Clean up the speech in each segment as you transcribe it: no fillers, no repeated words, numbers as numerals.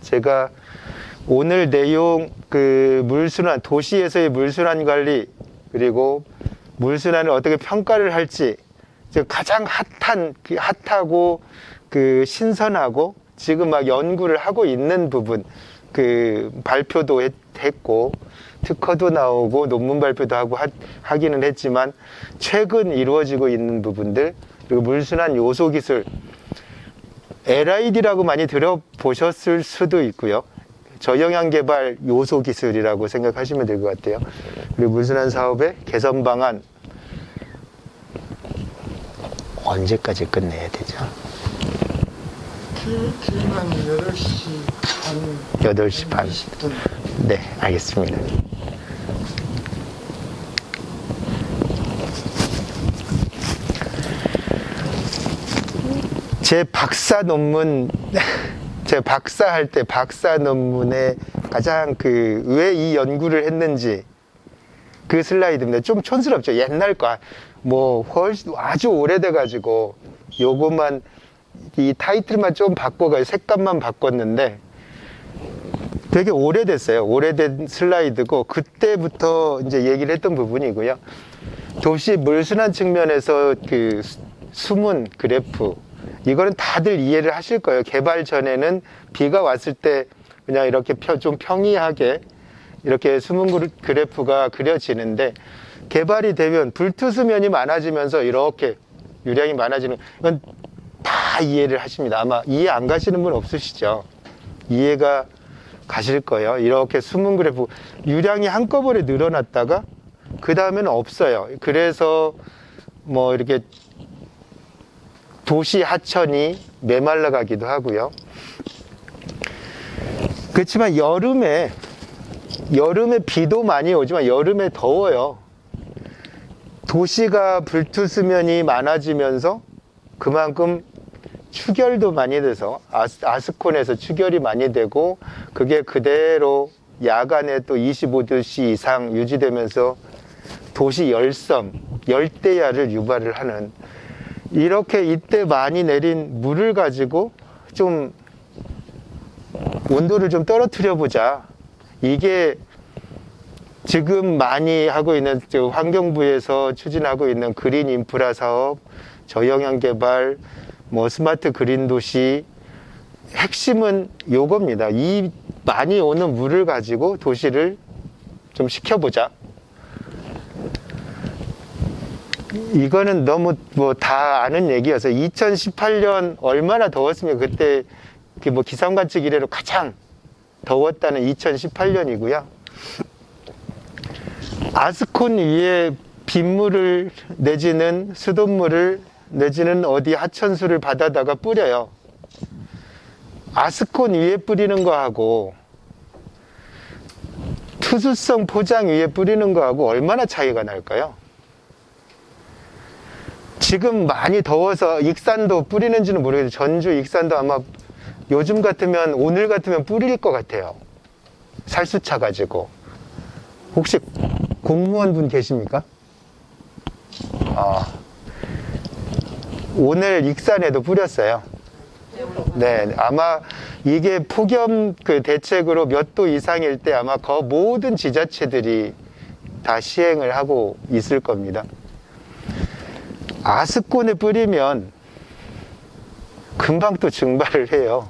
제가 오늘 내용 그 물순환, 도시에서의 물순환 관리, 그리고 물순환을 어떻게 평가를 할지, 가장 핫하고 그 신선하고 지금 막 연구를 하고 있는 부분, 그 발표도 했고 특허도 나오고 논문 발표도 하고 하기는 했지만 최근 이루어지고 있는 부분들, 그리고 물순환 요소 기술, LID라고 많이 들어보셨을 수도 있고요. 저영향 개발 요소 기술이라고 생각하시면 될 것 같아요. 그리고 물순환 사업의 개선 방안, 언제까지 끝내야 되죠? 길면 8시 반. 8시 반. 20분. 네, 알겠습니다. 제 박사 논문, 제 박사할 때 박사 논문에 가장 왜 이 연구를 했는지 그 슬라이드입니다. 좀 촌스럽죠. 옛날 거, 훨씬 아주 오래돼가지고 요것만, 이 타이틀만 좀 바꿔가지고 색감만 바꿨는데 되게 오래됐어요. 오래된 슬라이드고 그때부터 이제 얘기를 했던 부분이고요. 도시 물순환 측면에서 그 수문 그래프, 이거는 다들 이해를 하실 거예요. 개발 전에는 비가 왔을 때 그냥 이렇게 좀 평이하게 이렇게 수문 그래프가 그려지는데, 개발이 되면 불투수면이 많아지면서 이렇게 유량이 많아지는, 이건 다 이해를 하십니다. 아마 이해 안 가시는 분 없으시죠? 이해가 가실 거예요. 이렇게 수문 그래프, 유량이 한꺼번에 늘어났다가 그 다음에는 없어요. 그래서 이렇게 도시 하천이 메말라 가기도 하고요. 그렇지만 여름에 비도 많이 오지만 여름에 더워요. 도시가 불투수면이 많아지면서 그만큼 추결도 많이 돼서 아스콘에서 추결이 많이 되고, 그게 그대로 야간에 또 25도씨 이상 유지되면서 도시 열대야를 유발을 하는, 이렇게 이때 많이 내린 물을 가지고 좀 온도를 좀 떨어뜨려 보자. 이게 지금 많이 하고 있는, 환경부에서 추진하고 있는 그린 인프라 사업, 저영향 개발, 스마트 그린 도시, 핵심은 요겁니다. 이 많이 오는 물을 가지고 도시를 좀 식혀보자. 이거는 너무 다 아는 얘기여서, 2018년 얼마나 더웠습니까? 그때 기상 관측 이래로 가장 더웠다는 2018년이고요. 아스콘 위에 빗물을 내지는 수돗물을 내지는 어디 하천수를 받아다가 뿌려요. 아스콘 위에 뿌리는 거하고 투수성 포장 위에 뿌리는 거하고 얼마나 차이가 날까요? 지금 많이 더워서 익산도 뿌리는지는 모르겠어요. 전주 익산도 아마 요즘 같으면, 오늘 같으면 뿌릴 것 같아요. 살수차 가지고. 혹시 공무원분 계십니까? 오늘 익산에도 뿌렸어요. 네, 아마 이게 폭염 대책으로 몇 도 이상일 때 아마 모든 지자체들이 다 시행을 하고 있을 겁니다. 아스콘에 뿌리면 금방 또 증발을 해요.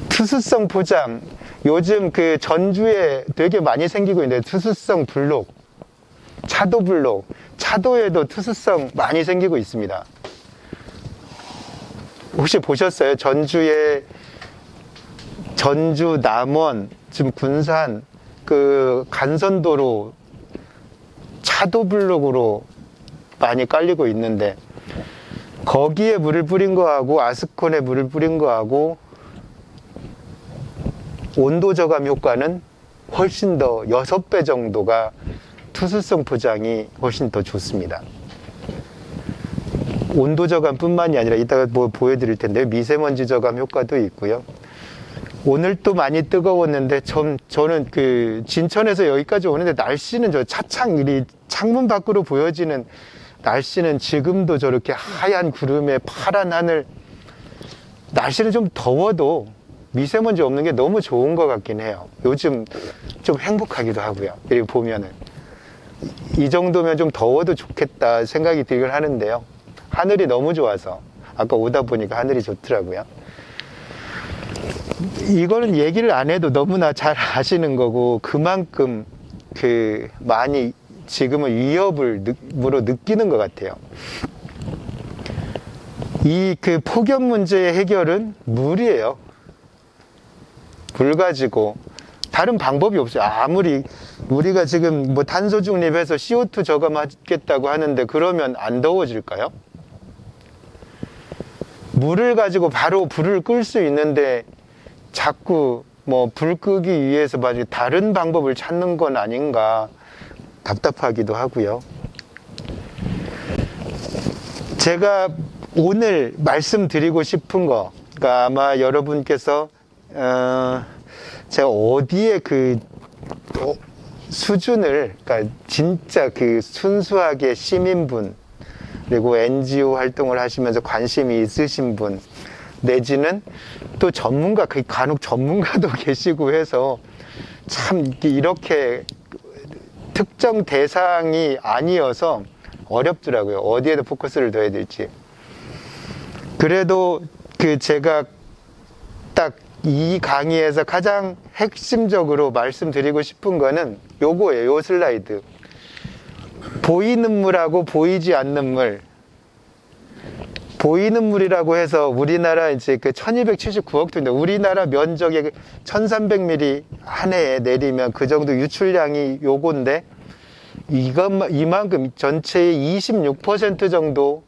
투수성 포장, 요즘 전주에 되게 많이 생기고 있는데, 투수성 블록, 차도 블록, 차도에도 투수성 많이 생기고 있습니다. 혹시 보셨어요? 전주 남원, 지금 군산 간선도로 차도 블록으로 많이 깔리고 있는데, 거기에 물을 뿌린 거하고 아스콘에 물을 뿌린 거하고 온도 저감 효과는 훨씬 더 6배 정도가, 투수성 포장이 훨씬 더 좋습니다. 온도 저감 뿐만이 아니라 이따가 보여드릴 텐데 미세먼지 저감 효과도 있고요. 오늘 또 많이 뜨거웠는데, 저는 진천에서 여기까지 오는데 날씨는 창문 밖으로 보여지는 날씨는 지금도 저렇게 하얀 구름에 파란 하늘, 날씨는 좀 더워도 미세먼지 없는 게 너무 좋은 것 같긴 해요. 요즘 좀 행복하기도 하고요. 그리고 보면은 이 정도면 좀 더워도 좋겠다 생각이 들긴 하는데요. 하늘이 너무 좋아서 아까 오다 보니까 하늘이 좋더라고요. 이거는 얘기를 안 해도 너무나 잘 아시는 거고, 그만큼 많이 지금은 위협으로 느끼는 것 같아요. 이 폭염 문제의 해결은 물이에요. 물 가지고 다른 방법이 없어요. 아무리 우리가 지금 뭐 탄소 중립해서 CO2 저감하겠다고 하는데 그러면 안 더워질까요? 물을 가지고 바로 불을 끌 수 있는데 자꾸 뭐 불 끄기 위해서 다른 방법을 찾는 건 아닌가 답답하기도 하고요. 제가 오늘 말씀드리고 싶은 거, 그러니까 아마 여러분께서 제가 어디에 수준을, 그러니까 진짜 순수하게 시민분, 그리고 NGO 활동을 하시면서 관심이 있으신 분, 내지는 또 전문가, 간혹 전문가도 계시고 해서 참 이렇게 특정 대상이 아니어서 어렵더라고요. 어디에다 포커스를 둬야 될지. 그래도 제가 딱 이 강의에서 가장 핵심적으로 말씀드리고 싶은 거는 요거예요. 요 슬라이드. 보이는 물하고 보이지 않는 물. 보이는 물이라고 해서 우리나라 이제 1279억 톤인데 우리나라 면적의 1300mm 한 해에 내리면 그 정도 유출량이 요건데 이만큼 전체의 26% 정도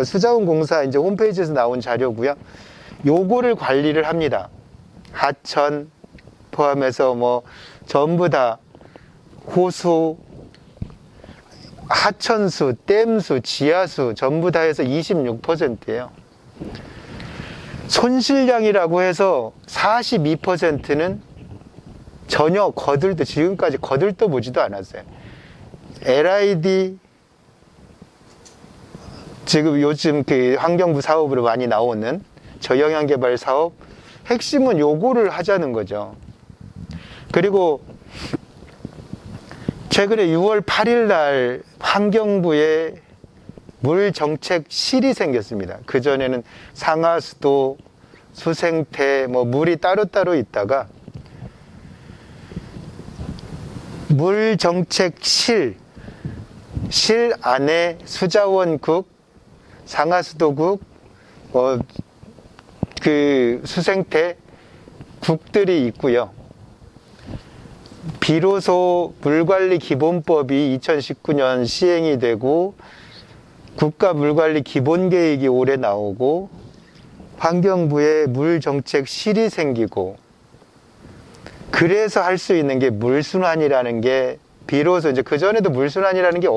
수자원공사 이제 홈페이지에서 나온 자료고요. 요거를 관리를 합니다. 하천 포함해서 뭐 전부 다 호수, 하천수, 댐수, 지하수 전부 다 해서 26%예요. 손실량이라고 해서 42%는 전혀 지금까지 거들떠 보지도 않았어요. LID 지금 요즘 환경부 사업으로 많이 나오는 저영향 개발 사업 핵심은 요거를 하자는 거죠. 그리고 최근에 6월 8일 날 환경부에 물정책실이 생겼습니다. 그전에는 상하수도, 수생태, 물이 따로따로 있다가 물정책실 안에 수자원국, 상하수도국, 수생태 국들이 있고요. 비로소 물관리 기본법이 2019년 시행이 되고 국가물관리 기본계획이 올해 나오고 환경부에 물정책실이 생기고 그래서 할 수 있는 게 물순환이라는 게 비로소 이제 그전에도 물순환이라는 게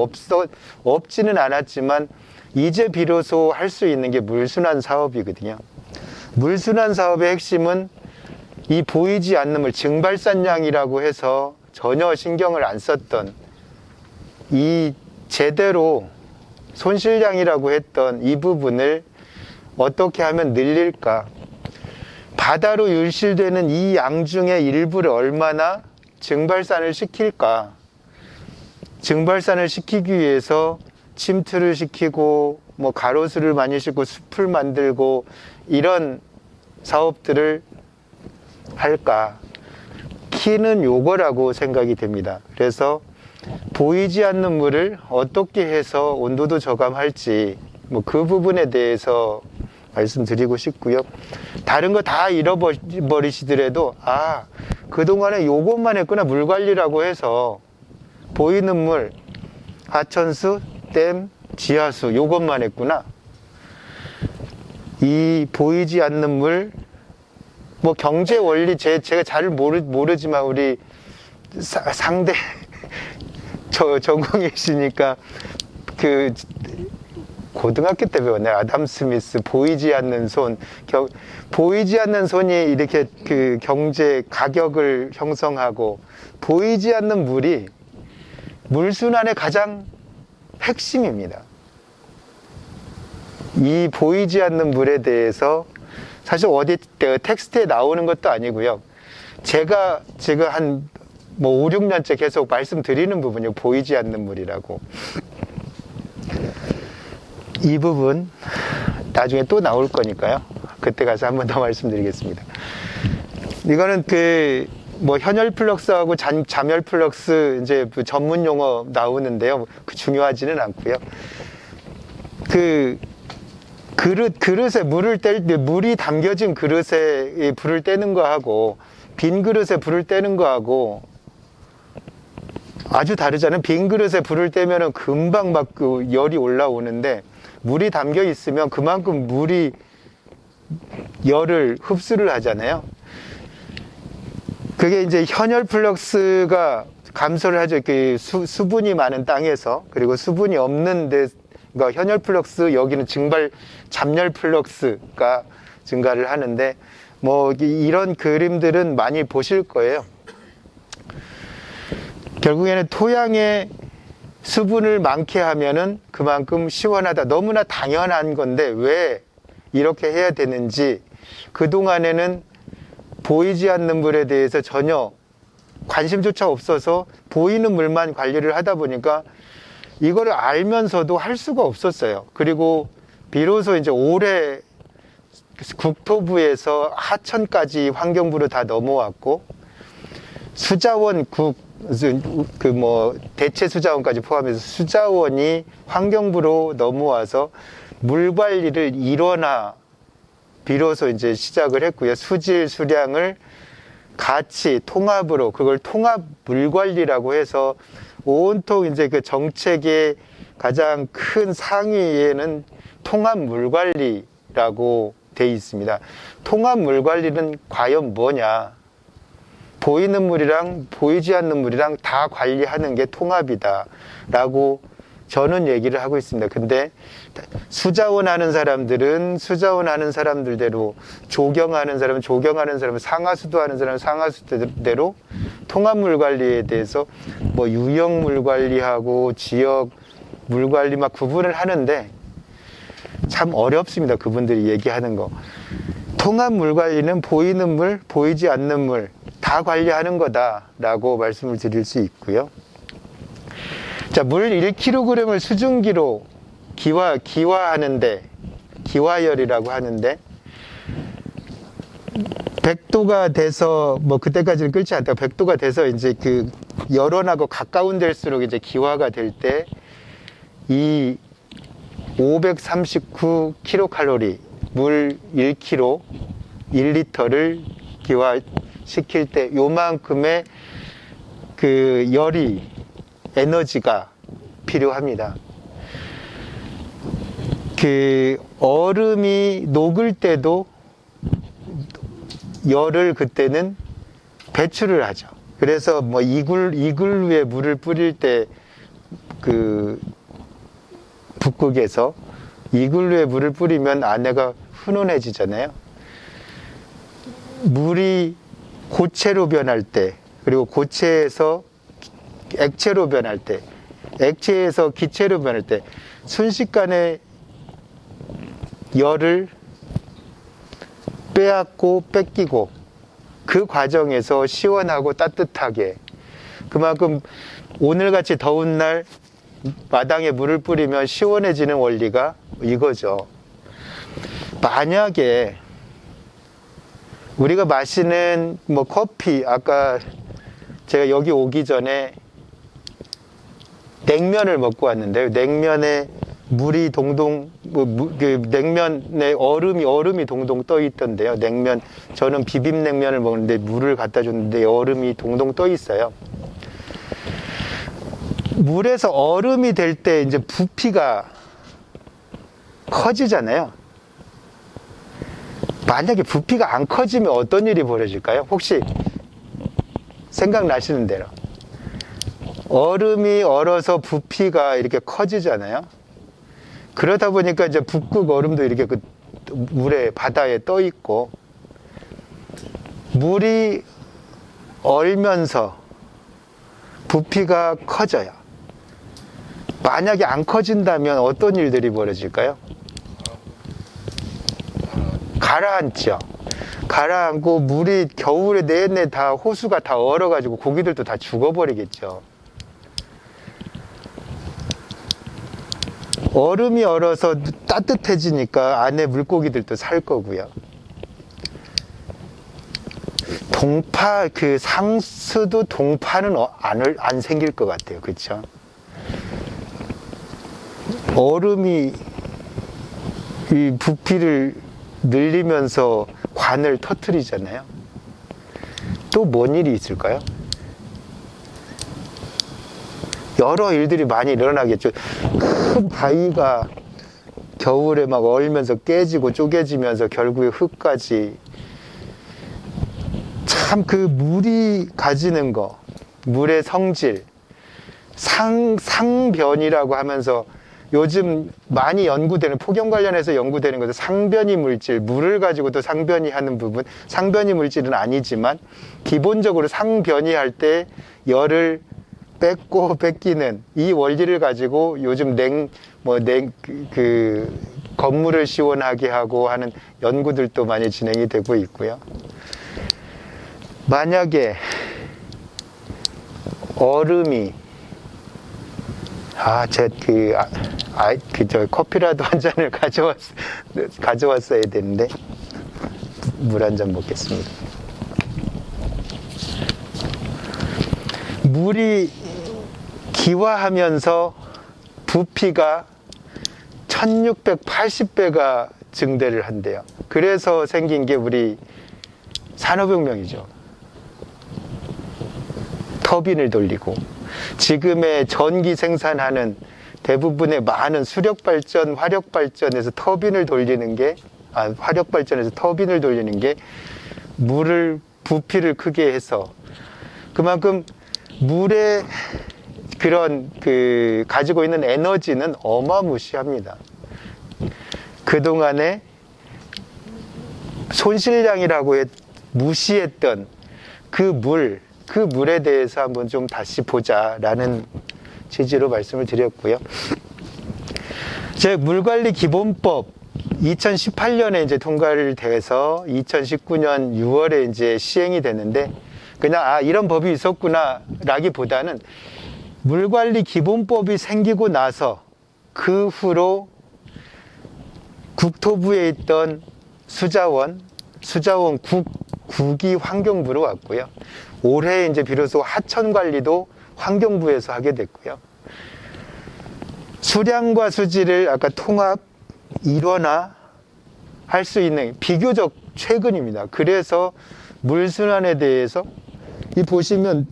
없지는 않았지만 이제 비로소 할 수 있는 게 물순환 사업이거든요. 물순환 사업의 핵심은 이 보이지 않는 물, 증발산량이라고 해서 전혀 신경을 안 썼던 이 제대로 손실량이라고 했던 이 부분을 어떻게 하면 늘릴까? 바다로 유실되는 이 양 중에 일부를 얼마나 증발산을 시킬까? 증발산을 시키기 위해서 침투를 시키고 가로수를 많이 싣고 숲을 만들고 이런 사업들을 할까? 키는 요거라고 생각이 됩니다. 그래서 보이지 않는 물을 어떻게 해서 온도도 저감할지 그 부분에 대해서 말씀드리고 싶고요. 다른 거 다 잃어버리시더라도 그동안에 요것만 했구나. 물관리라고 해서 보이는 물, 하천수, 댐, 지하수 요것만 했구나. 이 보이지 않는 물 경제 원리 제가 잘 모르지만 우리 상대 전공이시니까 고등학교 때 배웠네. 아담 스미스 보이지 않는 손. 보이지 않는 손이 이렇게 경제 가격을 형성하고 보이지 않는 물이 물순환의 가장 핵심입니다. 이 보이지 않는 물에 대해서 사실 어디 텍스트에 나오는 것도 아니고요. 제가 지금 한 뭐 5, 6년째 계속 말씀드리는 부분이요. 보이지 않는 물이라고. 이 부분 나중에 또 나올 거니까요. 그때 가서 한 번 더 말씀드리겠습니다. 이거는 뭐 현열 플럭스하고 잠열 플럭스 이제 전문 용어 나오는데요. 중요하지는 않고요. 그릇에 물을 뗄 때 물이 담겨진 그릇에 불을 떼는 거하고 빈 그릇에 불을 떼는 거하고 아주 다르잖아요. 빈 그릇에 불을 떼면은 금방 막 열이 올라오는데 물이 담겨 있으면 그만큼 물이 열을 흡수를 하잖아요. 그게 이제 현열 플럭스가 감소를 하죠. 수분이 많은 땅에서. 그리고 수분이 없는 데, 그러니까 현열 플럭스, 여기는 잠열 플럭스가 증가를 하는데, 뭐, 이런 그림들은 많이 보실 거예요. 결국에는 토양에 수분을 많게 하면은 그만큼 시원하다. 너무나 당연한 건데, 왜 이렇게 해야 되는지, 그동안에는 보이지 않는 물에 대해서 전혀 관심조차 없어서 보이는 물만 관리를 하다 보니까 이거를 알면서도 할 수가 없었어요. 그리고 비로소 이제 올해 국토부에서 하천까지 환경부로 다 넘어왔고 수자원 대체 수자원까지 포함해서 수자원이 환경부로 넘어와서 물 관리를 일원화 비로소 이제 시작을 했고요. 수질, 수량을 같이 통합으로, 그걸 통합 물 관리라고 해서 온통 이제 그 정책의 가장 큰 상위에는 통합 물 관리라고 돼 있습니다. 통합 물 관리는 과연 뭐냐? 보이는 물이랑 보이지 않는 물이랑 다 관리하는 게 통합이다라고 저는 얘기를 하고 있습니다. 근데 수자원 하는 사람들은 수자원 하는 사람들대로, 조경하는 사람은 조경하는 사람은, 상하수도 하는 사람은 상하수대로 통합물 관리에 대해서 뭐 유형물 관리하고 지역 물 관리 막 구분을 하는데 참 어렵습니다. 그분들이 얘기하는 거. 통합물 관리는 보이는 물, 보이지 않는 물 다 관리하는 거다라고 말씀을 드릴 수 있고요. 자, 물 1kg을 수증기로 기화하는데, 기화열이라고 하는데, 100도가 돼서, 뭐, 그때까지는 끓지 않다가 100도가 돼서 이제 열원하고 가까운 데일수록 이제 기화가 될 때, 이 539kcal, 물 1kg, 1리터를 기화시킬 때 요만큼의 에너지가 필요합니다. 얼음이 녹을 때도 열을 그때는 배출을 하죠. 그래서 뭐 이글루에 물을 뿌릴 때 북극에서 이글루에 물을 뿌리면 안에가 훈훈해지잖아요. 물이 고체로 변할 때, 그리고 고체에서 액체로 변할 때, 액체에서 기체로 변할 때 순식간에 열을 빼앗고 뺏기고 그 과정에서 시원하고 따뜻하게, 그만큼 오늘같이 더운 날 마당에 물을 뿌리면 시원해지는 원리가 이거죠. 만약에 우리가 마시는 뭐 커피, 아까 제가 여기 오기 전에 냉면을 먹고 왔는데요. 냉면에 물이 동동, 냉면에 얼음이 동동 떠 있던데요. 냉면, 저는 비빔냉면을 먹는데 물을 갖다 줬는데 얼음이 동동 떠 있어요. 물에서 얼음이 될 때 이제 부피가 커지잖아요. 만약에 부피가 안 커지면 어떤 일이 벌어질까요? 혹시 생각나시는 대로. 얼음이 얼어서 부피가 이렇게 커지잖아요. 그러다 보니까 이제 북극 얼음도 이렇게 물에, 바다에 떠 있고, 물이 얼면서 부피가 커져요. 만약에 안 커진다면 어떤 일들이 벌어질까요? 가라앉죠. 가라앉고 물이 겨울에 내내 다 호수가 다 얼어가지고 고기들도 다 죽어버리겠죠. 얼음이 얼어서 따뜻해지니까 안에 물고기들도 살 거고요. 동파, 그 상수도 동파는 안 생길 것 같아요. 그렇죠? 얼음이 이 부피를 늘리면서 관을 터뜨리잖아요. 또 뭔 일이 있을까요? 여러 일들이 많이 일어나겠죠. 큰 바위가 겨울에 막 얼면서 깨지고 쪼개지면서 결국에 흙까지. 참 그 물이 가지는 거, 물의 성질, 상변이라고 하면서 요즘 많이 연구되는, 폭염 관련해서 연구되는 것은 상변이 물질, 물을 가지고도 상변이 하는 부분, 상변이 물질은 아니지만 기본적으로 상변이 할 때 열을 뺏고 뺏기는 이 원리를 가지고 요즘 건물을 시원하게 하고 하는 연구들도 많이 진행이 되고 있고요. 만약에 얼음이 커피라도 한 잔을 가져왔어야 되는데, 물 한 잔 먹겠습니다. 물이 기화하면서 부피가 1680배가 증대를 한대요. 그래서 생긴 게 우리 산업혁명이죠. 터빈을 돌리고, 지금의 전기 생산하는 대부분의 많은 수력발전, 화력발전에서 터빈을 돌리는 게, 화력발전에서 터빈을 돌리는 게 물을, 부피를 크게 해서, 그만큼 물의 그런 가지고 있는 에너지는 어마무시합니다. 그동안에 손실량이라고 무시했던 그 물에 대해서 한번 좀 다시 보자라는 취지로 말씀을 드렸고요. 물관리 기본법 2018년에 이제 통과를 돼서 2019년 6월에 이제 시행이 됐는데, 그냥 이런 법이 있었구나 라기보다는 물관리 기본법이 생기고 나서 그 후로 국토부에 있던 수자원 국이 환경부로 왔고요. 올해 이제 비로소 하천 관리도 환경부에서 하게 됐고요. 수량과 수질을 아까 통합, 일원화 할 수 있는 비교적 최근입니다. 그래서 물순환에 대해서 보시면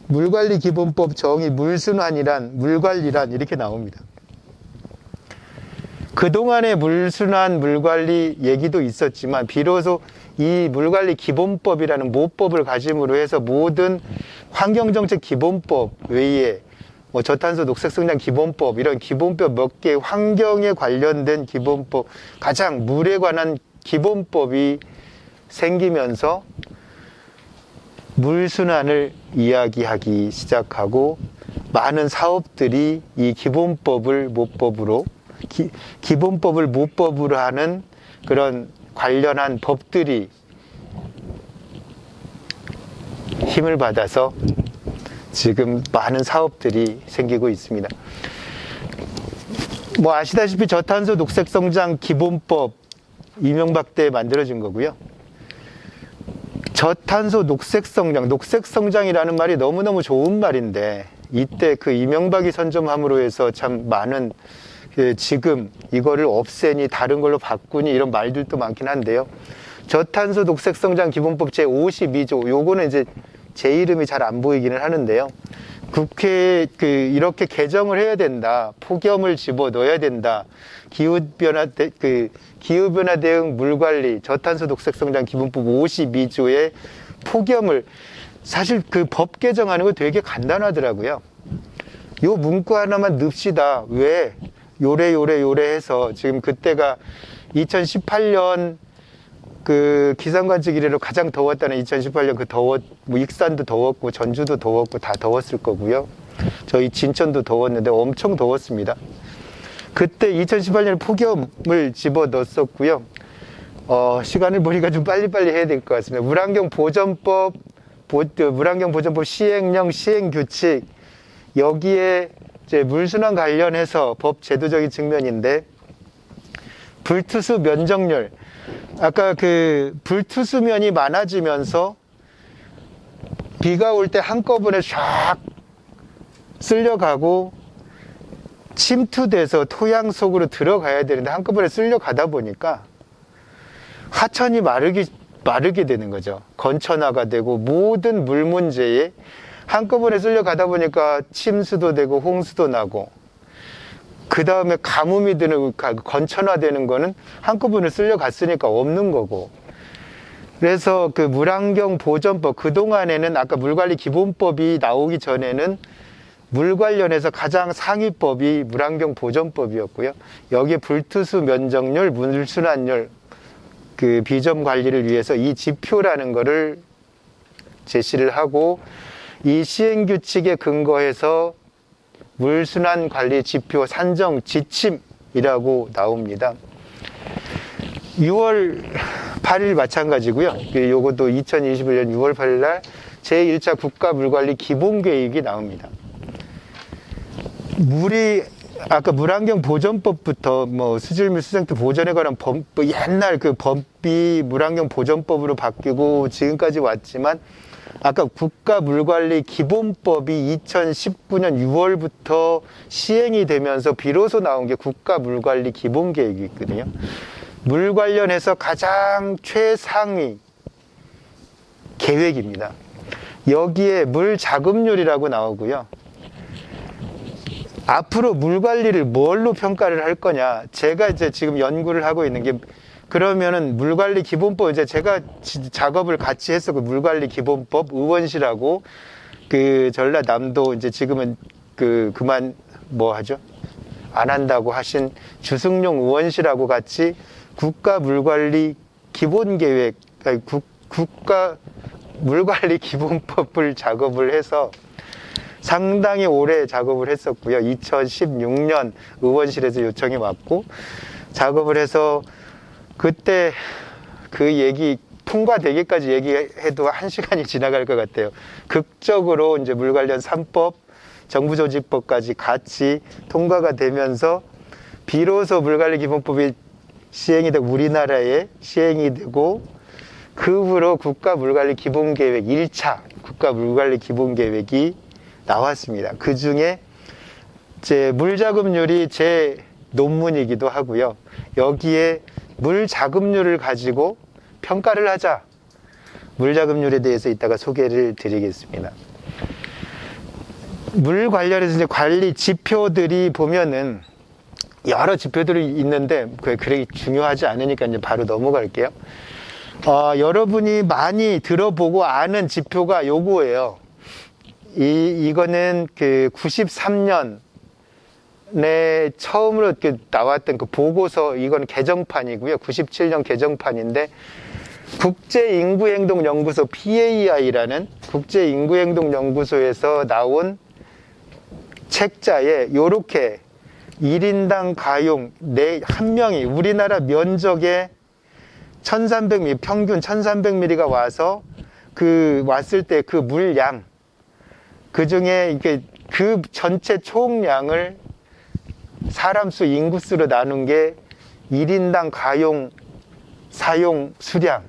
물관리 기본법 정의 물순환이란, 물관리란 이렇게 나옵니다. 그동안의 물순환, 물관리 얘기도 있었지만 비로소 이 물관리 기본법이라는 모법을 가짐으로 해서 모든 환경정책 기본법 외에 저탄소 녹색성장 기본법, 이런 기본법 몇 개, 환경에 관련된 기본법, 가장 물에 관한 기본법이 생기면서 물순환을 이야기하기 시작하고, 많은 사업들이 이 기본법을 모법으로, 기본법을 모법으로 하는 그런 관련한 법들이 힘을 받아서 지금 많은 사업들이 생기고 있습니다. 아시다시피 저탄소 녹색성장 기본법 이명박 때 만들어진 거고요. 저탄소 녹색성장이라는 말이 너무너무 좋은 말인데, 이때 이명박이 선점함으로 해서 참 많은 지금 이거를 없애니 다른 걸로 바꾸니 이런 말들도 많긴 한데요. 저탄소 녹색성장 기본법 제52조, 요거는 이제 제 이름이 잘 안 보이기는 하는데요. 국회에 이렇게 개정을 해야 된다. 폭염을 집어넣어야 된다. 기후변화 대응 물관리 저탄소 녹색성장 기본법 52조의 폭염을, 사실 법 개정하는 거 되게 간단하더라고요. 요 문구 하나만 넣읍시다. 왜? 요래 해서, 지금 그때가 2018년 기상관측 이래로 가장 더웠다는 2018년 익산도 더웠고 전주도 더웠고 다 더웠을 거고요. 저희 진천도 더웠는데 엄청 더웠습니다. 그때 2018년에 폭염을 집어넣었었고요. 시간을 보니까 좀 빨리빨리 해야 될 것 같습니다. 물환경 보전법, 물환경 보전법 시행령, 시행규칙, 여기에 이제 물순환 관련해서 법 제도적인 측면인데, 불투수 면적률. 아까 그 불투수면이 많아지면서 비가 올 때 한꺼번에 쫙 쓸려가고 침투돼서 토양 속으로 들어가야 되는데 한꺼번에 쓸려가다 보니까 하천이 마르게 되는 거죠. 건천화가 되고 모든 물 문제에 한꺼번에 쓸려가다 보니까 침수도 되고 홍수도 나고, 그 다음에 가뭄이 드는, 건천화 되는 거는 한꺼번에 쓸려갔으니까 없는 거고. 그래서 그 물환경 보전법, 그동안에는 아까 물관리 기본법이 나오기 전에는 물 관련해서 가장 상위법이 물환경 보전법이었고요. 여기에 불투수 면적률, 물순환율, 그 비점 관리를 위해서 이 지표라는 거를 제시를 하고, 이 시행규칙에 근거해서 물순환 관리 지표 산정 지침이라고 나옵니다. 6월 8일 마찬가지고요. 요것도 2021년 6월 8일 날 제1차 국가물관리 기본계획이 나옵니다. 물이 아까 물환경 보전법부터 뭐 수질물 수생태 보전에 관한 법, 옛날 그 법이 물환경 보전법으로 바뀌고 지금까지 왔지만, 아까 국가물관리 기본법이 2019년 6월부터 시행이 되면서 비로소 나온 게 국가물관리 기본계획이 있거든요. 물 관련해서 가장 최상위 계획입니다. 여기에 물 자급률이라고 나오고요. 앞으로 물 관리를 뭘로 평가를 할 거냐. 제가 이제 지금 연구를 하고 있는 게, 그러면은 물관리 기본법, 이제 제가 작업을 같이 했었고, 물관리 기본법 의원실하고 그 전라남도 이제 지금은 그만 뭐 하죠? 안 한다고 하신 주승용 의원실하고 같이 국가 물관리 기본계획, 국가 물관리 기본법을 작업을 해서 상당히 오래 작업을 했었고요. 2016년 의원실에서 요청이 왔고 작업을 해서, 그때 그 얘기 통과되기까지 얘기해도 1시간이 지나갈 것 같아요. 극적으로 이제 물 관련 3법, 정부조직법까지 같이 통과가 되면서 비로소 물관리 기본법이 시행이 되고 우리나라에 시행이 되고, 그 후로 국가물관리 기본계획 1차 국가물관리 기본계획이 나왔습니다. 그 중에 제 물자급률이 제 논문이기도 하고요. 여기에 물자급률을 가지고 평가를 하자. 물자급률에 대해서 이따가 소개를 드리겠습니다. 물 관련해서 이제 관리 지표들이 보면은 여러 지표들이 있는데 그게 중요하지 않으니까 이제 바로 넘어갈게요. 여러분이 많이 들어보고 아는 지표가 요거예요. 이거는 그 93년에 처음으로 나왔던 그 보고서, 이건 개정판이고요. 97년 개정판인데, 국제인구행동연구소 PAI라는 국제인구행동연구소에서 나온 책자에 요렇게 1인당 가용, 한 명이 우리나라 면적의 1300mm, 평균 1300mm가 와서 왔을 때 그 물량, 그 중에 이게 그 전체 총량을 사람 수, 인구수로 나눈 게 1인당 가용, 사용 수량.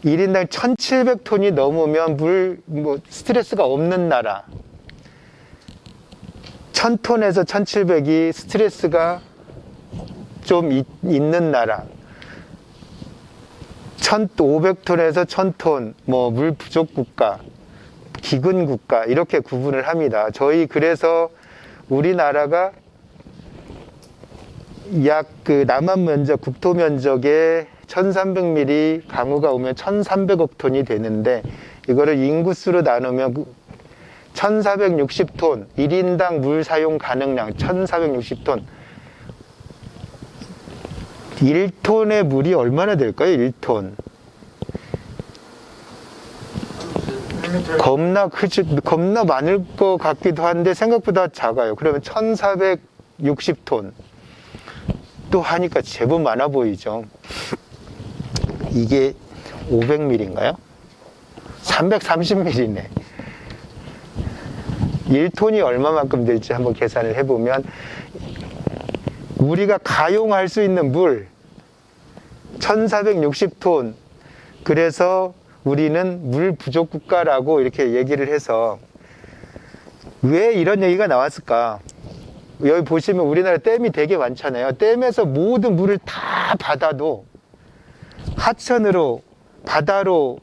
1인당 1700톤이 넘으면 스트레스가 없는 나라. 1000톤에서 1700이 스트레스가 좀 있는 나라. 1500톤에서 1000톤, 물 부족 국가, 기근 국가, 이렇게 구분을 합니다. 저희 그래서 우리나라가 약 남한 면적, 국토 면적의 1300mm 강우가 오면 1300억 톤이 되는데, 이거를 인구수로 나누면 1460톤, 1인당 물 사용 가능량 1460톤. 1톤의 물이 얼마나 될까요? 1톤. 겁나 많을 것 같기도 한데 생각보다 작아요. 그러면 1460톤. 또 하니까 제법 많아 보이죠. 이게 500ml인가요? 330ml네. 1톤이 얼마만큼 될지 한번 계산을 해보면 우리가 가용할 수 있는 물 1460톤. 그래서 우리는 물 부족 국가라고 이렇게 얘기를 해서 왜 이런 얘기가 나왔을까? 여기 보시면 우리나라 댐이 되게 많잖아요. 댐에서 모든 물을 다 받아도 하천으로 바다로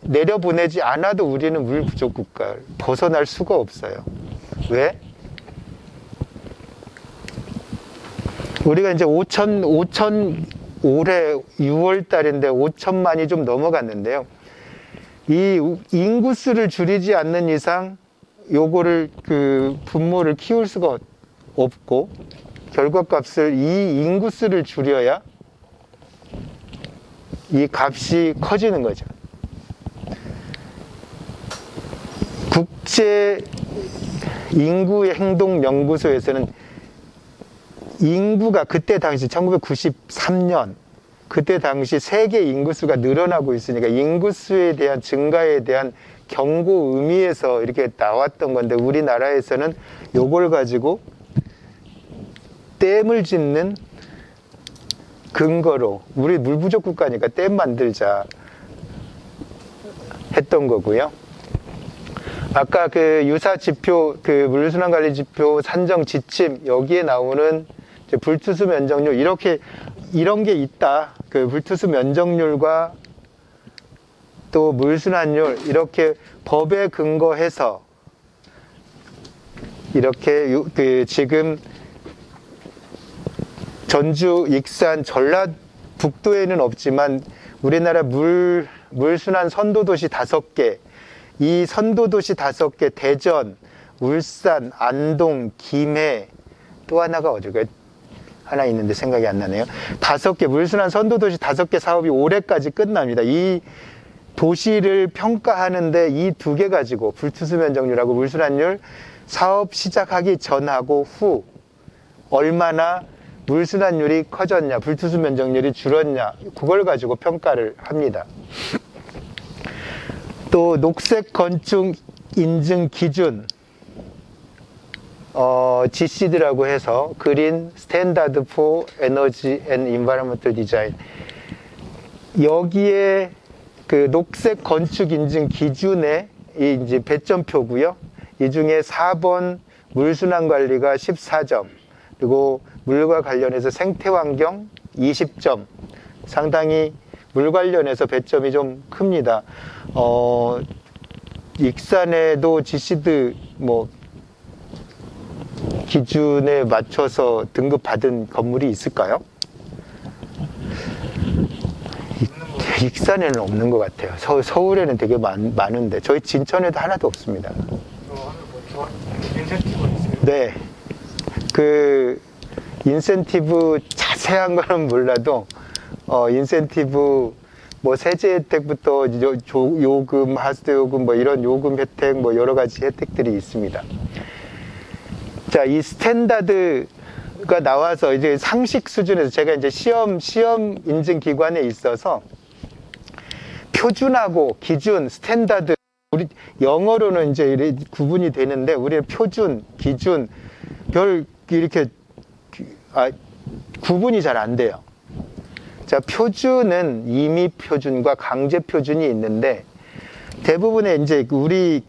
내려보내지 않아도 우리는 물 부족 국가를 벗어날 수가 없어요. 왜? 우리가 이제 올해 6월 달인데 5천만이 좀 넘어갔는데요. 이 인구수를 줄이지 않는 이상 요거를 분모를 키울 수가 없고 결과값을 이 인구수를 줄여야 이 값이 커지는 거죠. 국제 인구 행동 연구소에서는 인구가 그때 당시 1993년 그때 당시 세계 인구수가 늘어나고 있으니까 인구수에 대한 증가에 대한 경고 의미에서 이렇게 나왔던 건데 우리나라에서는 요걸 가지고 댐을 짓는 근거로 우리 물 부족 국가니까 댐 만들자 했던 거고요. 아까 유사 지표, 물순환 관리 지표 산정 지침 여기에 나오는 이제 불투수 면적률 이런 게 있다. 불투수 면적률과 또 물순환율 이렇게 법에 근거해서 이렇게 지금 전주, 익산, 전라북도에는 없지만 우리나라 물순환 선도도시 5개, 이 선도도시 5개, 대전, 울산, 안동, 김해, 또 하나가 어딜까요? 하나 있는데 생각이 안 나네요. 5개, 물순환 선도도시 5개 사업이 올해까지 끝납니다. 이 도시를 평가하는데 이 2개 가지고 불투수 면적률하고 물순환율 사업 시작하기 전하고 후 얼마나 물순환율이 커졌냐, 불투수 면적률이 줄었냐, 그걸 가지고 평가를 합니다. 또 녹색 건축 인증 기준, GCD라고 해서 그린 스탠다드 포 에너지 앤 인바이러먼털 디자인, 여기에 녹색 건축 인증 기준에 이 이제 배점표고요. 이 중에 4번 물순환 관리가 14점, 그리고 물과 관련해서 생태환경 20점, 상당히 물 관련해서 배점이 좀 큽니다. 익산에도 GCD 기준에 맞춰서 등급받은 건물이 있을까요? 익산에는 없는 것 같아요. 서울에는 되게 많은데 저희 진천에도 하나도 없습니다. 인센티브가 있어요? 네. 인센티브 자세한 거는 몰라도 인센티브 세제 혜택부터 요금, 하수도 요금 이런 요금 혜택 여러 가지 혜택들이 있습니다. 자, 이 스탠다드가 나와서 이제 상식 수준에서 제가 이제 시험 인증 기관에 있어서 표준하고 기준, 스탠다드, 우리 영어로는 이제 구분이 되는데 우리는 표준, 기준 이렇게 구분이 잘 안 돼요. 자, 표준은 임의 표준과 강제 표준이 있는데 대부분의 이제 우리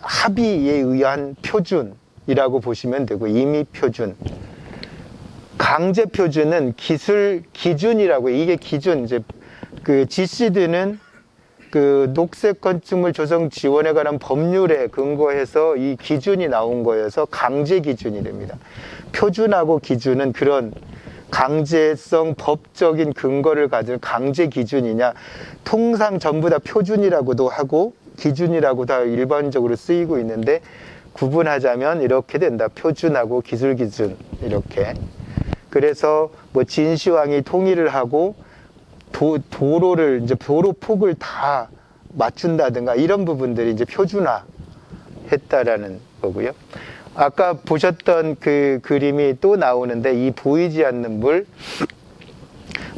합의에 의한 표준이라고 보시면 되고, 임의 표준, 강제 표준은 기술 기준이라고. 이게 기준, 이제 GCD는 녹색 건축물 조성 지원에 관한 법률에 근거해서 이 기준이 나온 거여서 강제 기준이 됩니다. 표준하고 기준은 그런 강제성 법적인 근거를 가진 강제 기준이냐, 통상 전부 다 표준이라고도 하고 기준이라고 다 일반적으로 쓰이고 있는데 구분하자면 이렇게 된다. 표준하고 기술 기준, 이렇게. 그래서 진시황이 통일을 하고 도로를 이제 도로 폭을 다 맞춘다든가 이런 부분들이 이제 표준화 했다라는 거고요. 아까 보셨던 그림이 또 나오는데 이 보이지 않는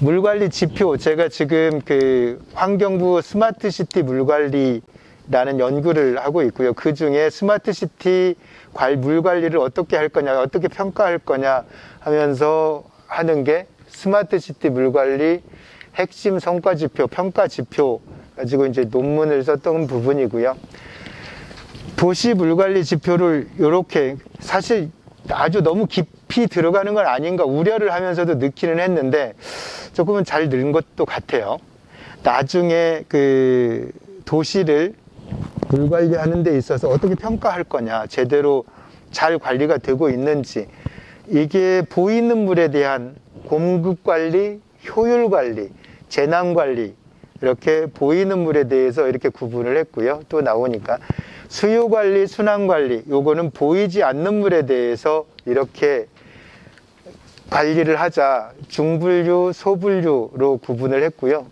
물관리 지표, 제가 지금 그 환경부 스마트시티 물관리라는 연구를 하고 있고요. 그 중에 스마트시티 물관리를 어떻게 할 거냐, 어떻게 평가할 거냐 하면서 하는 게 스마트시티 물관리 핵심 성과 지표, 평가 지표 가지고 이제 논문을 썼던 부분이고요. 도시 물관리 지표를 이렇게 사실 아주 너무 깊이 들어가는 건 아닌가 우려를 하면서도 넣기는 했는데 조금은 잘 넣은 것도 같아요. 나중에 그 도시를 물관리하는 데 있어서 어떻게 평가할 거냐, 제대로 잘 관리가 되고 있는지, 이게 보이는 물에 대한 공급 관리, 효율 관리, 재난 관리, 이렇게 보이는 물에 대해서 이렇게 구분을 했고요. 또 나오니까 수요 관리, 순환 관리, 요거는 보이지 않는 물에 대해서 이렇게 관리를 하자, 중분류, 소분류로 구분을 했고요.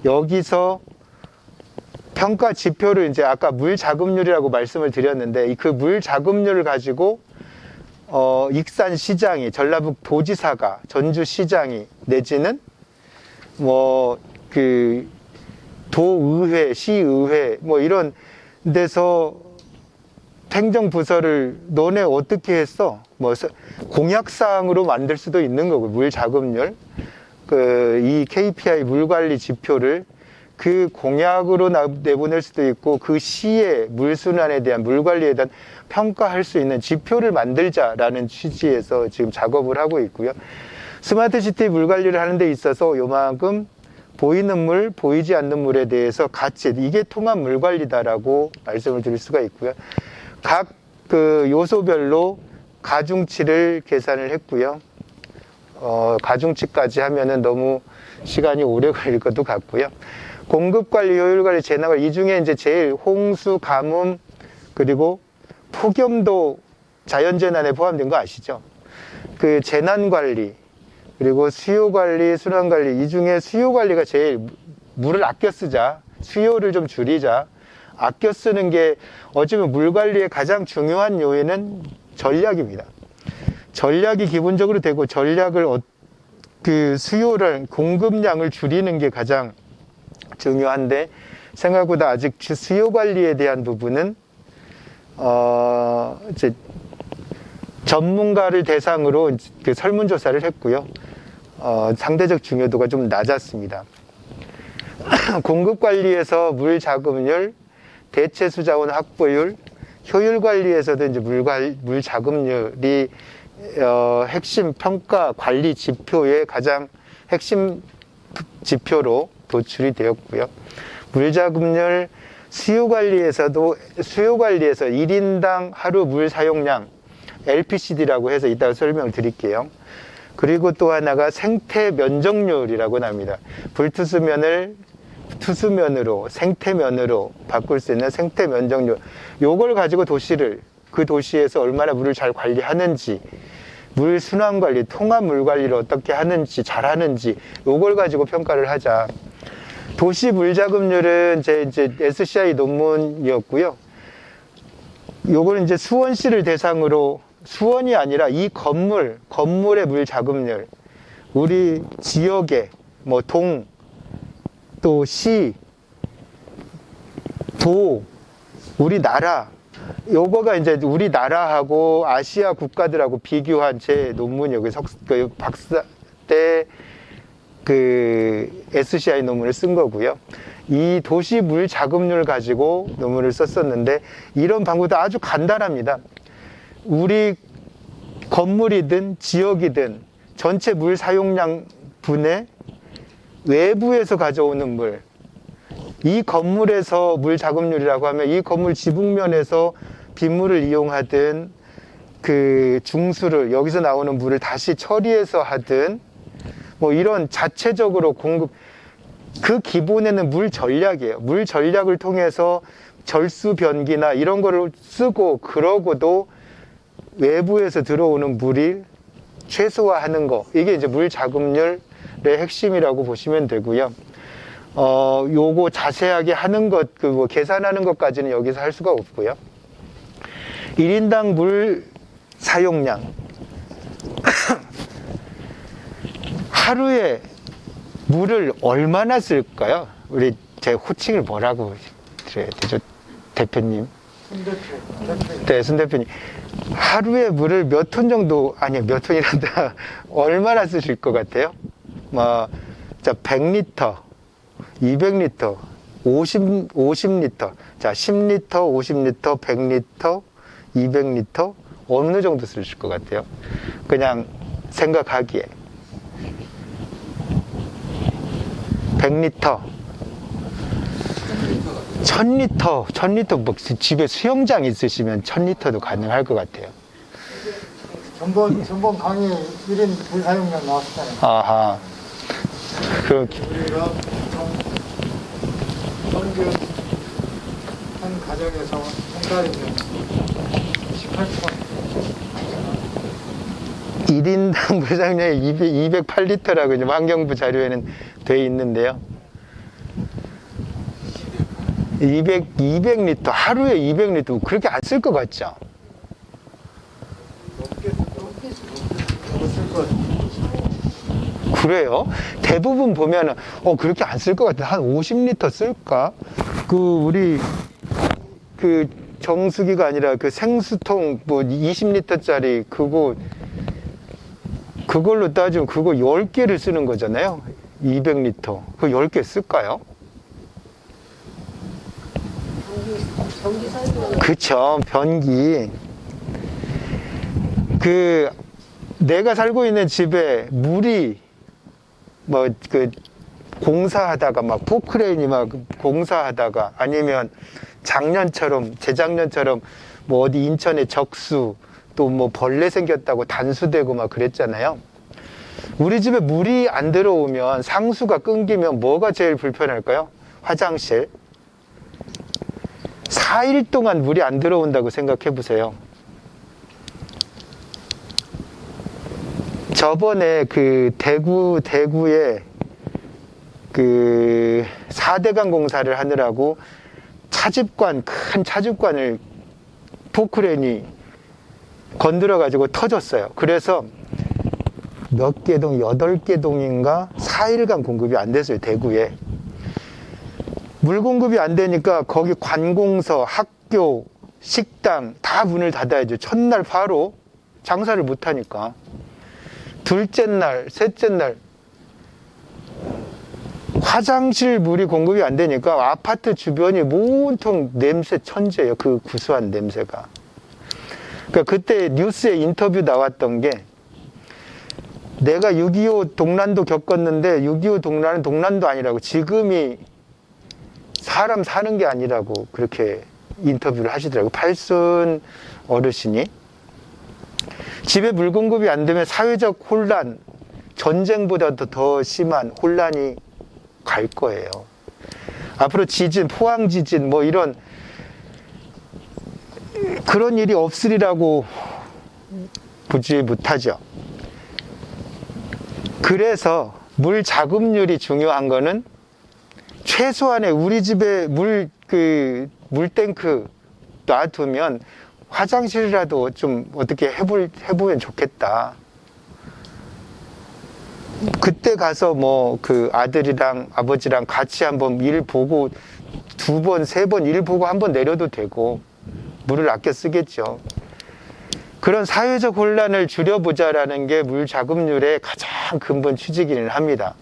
여기서 평가 지표를 이제 아까 물 자급률이라고 말씀을 드렸는데 그 물 자급률을 가지고 익산 시장이, 전라북 도지사가, 전주 시장이 내지는 뭐 그 도의회, 시의회 뭐 이런 데서 행정부서를 너네 어떻게 했어? 뭐 공약사항으로 만들 수도 있는 거고, 물 자급률, 이 KPI 물관리 지표를 그 공약으로 내보낼 수도 있고, 그 시의 물순환에 대한, 물관리에 대한 평가할 수 있는 지표를 만들자라는 취지에서 지금 작업을 하고 있고요. 스마트시티 물관리를 하는 데 있어서 요만큼 보이는 물, 보이지 않는 물에 대해서 같이, 이게 통합 물관리다라고 말씀을 드릴 수가 있고요. 각 그 요소별로 가중치를 계산을 했고요. 가중치까지 하면은 너무 시간이 오래 걸릴 것도 같고요. 공급관리, 효율관리, 재난관리, 이 중에 이제 제일 홍수, 가뭄, 그리고 폭염도 자연재난에 포함된 거 아시죠? 그 재난관리, 그리고 수요관리, 순환관리, 이 중에 수요관리가 제일 물을 아껴 쓰자, 수요를 좀 줄이자, 아껴 쓰는 게 어쩌면 물관리의 가장 중요한 요인은 전략입니다. 전략이 기본적으로 되고, 전략을 그 수요를, 공급량을 줄이는 게 가장 중요한데, 생각보다 아직 수요 관리에 대한 부분은 이제 전문가를 대상으로 그 설문조사를 했고요. 상대적 중요도가 좀 낮았습니다. 공급 관리에서 물 자급률, 대체 수자원 확보율, 효율 관리에서도 이제 물 자급률이 핵심 평가 관리 지표의 가장 핵심 지표로 도출이 되었고요. 물 자급률, 수요 관리에서 1인당 하루 물 사용량, LPCD라고 해서 이따가 설명을 드릴게요. 그리고 또 하나가 생태 면적률이라고 납니다. 불투수면을 투수면으로, 생태면으로 바꿀 수 있는 생태 면적률. 요걸 가지고 그 도시에서 얼마나 물을 잘 관리하는지, 물 순환 관리, 통합 물 관리를 어떻게 하는지, 잘하는지, 요걸 가지고 평가를 하자. 도시 물 자급률은 제 이제 SCI 논문이었고요. 요거는 이제 수원시를 대상으로, 수원이 아니라 이 건물의 물 자급률, 우리 지역의 뭐 또 시, 도, 우리나라, 요거가 이제 우리나라하고 아시아 국가들하고 비교한 제 논문이요. 그 박사 때 그 SCI 논문을 쓴 거고요. 이 도시 물 자급률 가지고 논문을 썼었는데, 이런 방법도 아주 간단합니다. 우리 건물이든 지역이든 전체 물 사용량 분의 외부에서 가져오는 물, 이 건물에서 물 자급률이라고 하면 이 건물 지붕면에서 빗물을 이용하든 그 중수를, 여기서 나오는 물을 다시 처리해서 하든 뭐 이런 자체적으로 그 기본에는 물 전략이에요. 물 전략을 통해서 절수 변기나 이런 거를 쓰고, 그러고도 외부에서 들어오는 물이 최소화하는 거, 이게 이제 물 자급률의 핵심이라고 보시면 되고요. 요거 자세하게 하는 것, 뭐 계산하는 것까지는 여기서 할 수가 없고요. 1인당 물 사용량. 하루에 물을 얼마나 쓸까요? 우리 제 호칭을 뭐라고 드려야 되죠? 대표님. 손 대표. 네, 손 대표님. 하루에 물을 몇 톤 정도, 아니, 몇 톤이란다. 얼마나 쓰실 것 같아요? 자, 100리터, 200리터, 50리터. 자, 10리터, 50리터, 100리터, 200리터. 어느 정도 쓰실 것 같아요? 그냥 생각하기에. 100리터. 1000리터, 뭐 집에 수영장 있으시면 1000리터도 가능할 것 같아요. 전번 강의 1인 물 사용량 나왔잖아요. 아하. 그, 우리가 평균 한 가정에서 한 달이면 18톤. 1인당 물사용량이 208리터라고 이제 환경부 자료에는 돼 있는데요. 200리터, 하루에 200리터, 그렇게 안 쓸 것 같죠? 쓸 것 같아요. 그래요? 대부분 보면은, 그렇게 안 쓸 것 같아. 한 50리터 쓸까? 우리, 정수기가 아니라 생수통, 20리터짜리, 그걸로 따지면 그거 10개를 쓰는 거잖아요? 200리터. 그거 10개 쓸까요? 전기 사용. 그쵸, 변기. 내가 살고 있는 집에 물이, 공사하다가 포크레인이 공사하다가 아니면 재작년처럼 어디 인천에 적수, 또 벌레 생겼다고 단수되고 그랬잖아요. 우리 집에 물이 안 들어오면 상수가 끊기면 뭐가 제일 불편할까요? 화장실. 4일 동안 물이 안 들어온다고 생각해 보세요. 저번에 대구에 4대강 공사를 하느라고 큰 차집관을 포크레인이 건드려가지고 터졌어요. 그래서 몇 개 동, 8개 동인가 4일간 공급이 안 됐어요, 대구에. 물 공급이 안 되니까 거기 관공서, 학교, 식당 다 문을 닫아야죠. 첫날 바로 장사를 못 하니까. 둘째 날, 셋째 날 화장실 물이 공급이 안 되니까 아파트 주변이 온통 냄새 천재예요. 그 구수한 냄새가. 그러니까 그때 뉴스에 인터뷰 나왔던 게, 내가 6.25 동란도 겪었는데 6.25 동란은 동란도 아니라고, 지금이 사람 사는 게 아니라고 그렇게 인터뷰를 하시더라고요. 팔순 어르신이. 집에 물 공급이 안 되면 사회적 혼란, 전쟁보다도 더 심한 혼란이 갈 거예요. 앞으로 지진, 포항 지진 이런 그런 일이 없으리라고 보지 못하죠. 그래서 물 자급률이 중요한 거는, 최소한의 우리 집에 물탱크 놔두면 화장실이라도 좀 어떻게 해보면 좋겠다. 그때 가서 아들이랑 아버지랑 같이 한번 일 보고, 2번, 3번 일 보고 한번 내려도 되고, 물을 아껴 쓰겠죠. 그런 사회적 혼란을 줄여보자라는 게 물 자급률의 가장 근본 취지이기는 합니다.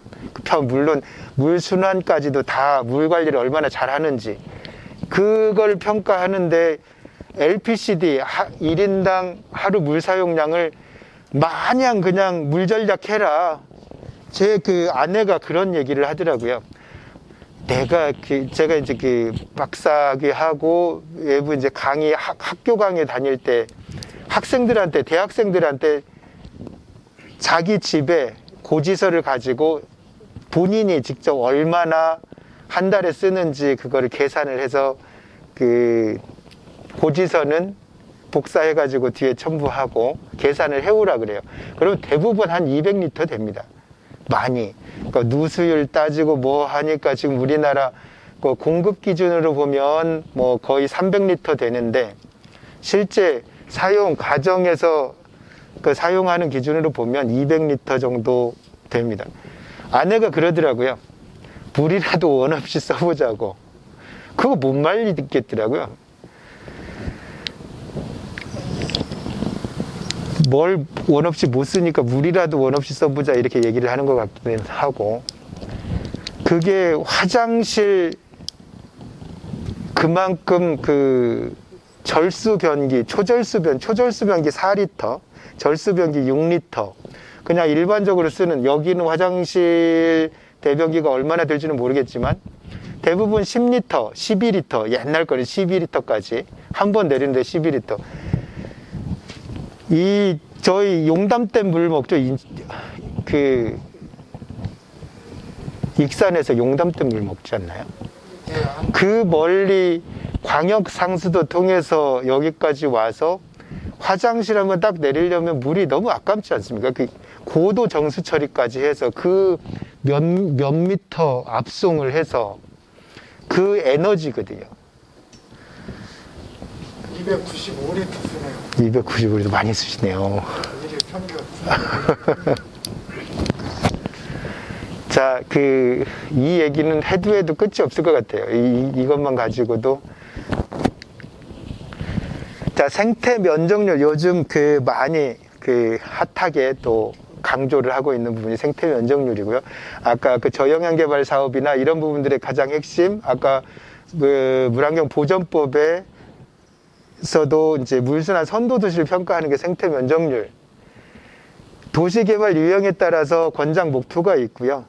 물론 물 순환까지도 다 물 관리를 얼마나 잘하는지 그걸 평가하는데, LPCD 1인당 하루 물 사용량을 마냥 그냥 물 절약해라. 제 아내가 그런 얘기를 하더라고요. 제가 이제 박사학위 하고 외부 이제 학교 강의 다닐 때 대학생들한테 자기 집에 고지서를 가지고 본인이 직접 얼마나 한 달에 쓰는지 그거를 계산을 해서 고지서는 복사해가지고 뒤에 첨부하고 계산을 해오라 그래요. 그러면 대부분 한 200리터 됩니다. 많이. 그러니까 누수율 따지고 하니까 지금 우리나라 공급 기준으로 보면 거의 300리터 되는데, 실제 가정에서 사용하는 기준으로 보면 200리터 정도 됩니다. 아내가 그러더라고요. 물이라도 원 없이 써보자고. 그거 못 말리겠더라고요. 뭘 원 없이 못 쓰니까 물이라도 원 없이 써보자 이렇게 얘기를 하는 것 같기도 하고, 그게 화장실 그만큼 그 절수변기, 초절수변기 4리터, 절수변기 6리터, 그냥 일반적으로 쓰는, 여기는 화장실 대변기가 얼마나 될지는 모르겠지만 대부분 10리터, 12리터, 옛날 거는 12리터까지 한 번 내리는데 12리터. 이 저희 용담댐 물 먹죠. 그 익산에서 용담댐 물 먹지 않나요? 그 멀리 광역 상수도 통해서 여기까지 와서 화장실 한번 딱 내리려면 물이 너무 아깝지 않습니까? 그 고도 정수 처리까지 해서 그 몇 미터 압송을 해서 그 에너지거든요. 295리터 쓰네요. 295리터 많이 쓰시네요. 일일 평균. 자, 이 얘기는 해도 끝이 없을 것 같아요. 이것만 가지고도. 자, 생태 면적률, 요즘 많이 핫하게 또 강조를 하고 있는 부분이 생태 면적률이고요. 아까 저영양 개발 사업이나 이런 부분들의 가장 핵심, 아까 물환경 보전법에서도 이제 물순환 선도 도시를 평가하는 게 생태 면적률. 도시 개발 유형에 따라서 권장 목표가 있고요.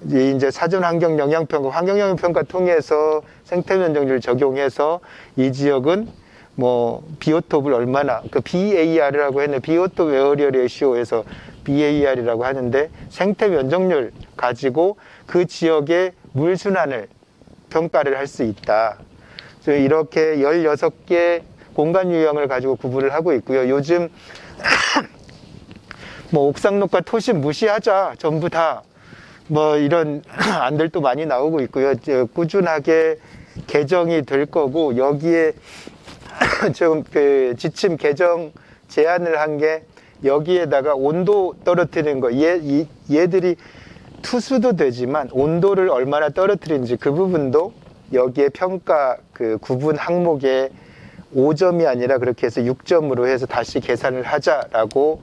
이제 사전 환경 영향 평가, 환경 영향 평가 통해서 생태 면적률을 적용해서 이 지역은 뭐 비오톱을 얼마나, BAR이라고 했는데 비오톱 에어리어 레시오에서 BAR이라고 하는데 생태 면적률 가지고 그 지역의 물 순환을 평가를 할 수 있다. 이렇게 16개 공간 유형을 가지고 구분을 하고 있고요. 요즘 뭐 옥상녹과 토심 무시하자, 전부 다 뭐 이런 안들도 많이 나오고 있고요. 꾸준하게 개정이 될 거고, 여기에 지금 지침 개정 제안을 한 게 여기에다가 온도 떨어뜨리는 거, 얘들이 투수도 되지만 온도를 얼마나 떨어뜨리는지 그 부분도 여기에 평가 구분 항목에 5점이 아니라 그렇게 해서 6점으로 해서 다시 계산을 하자라고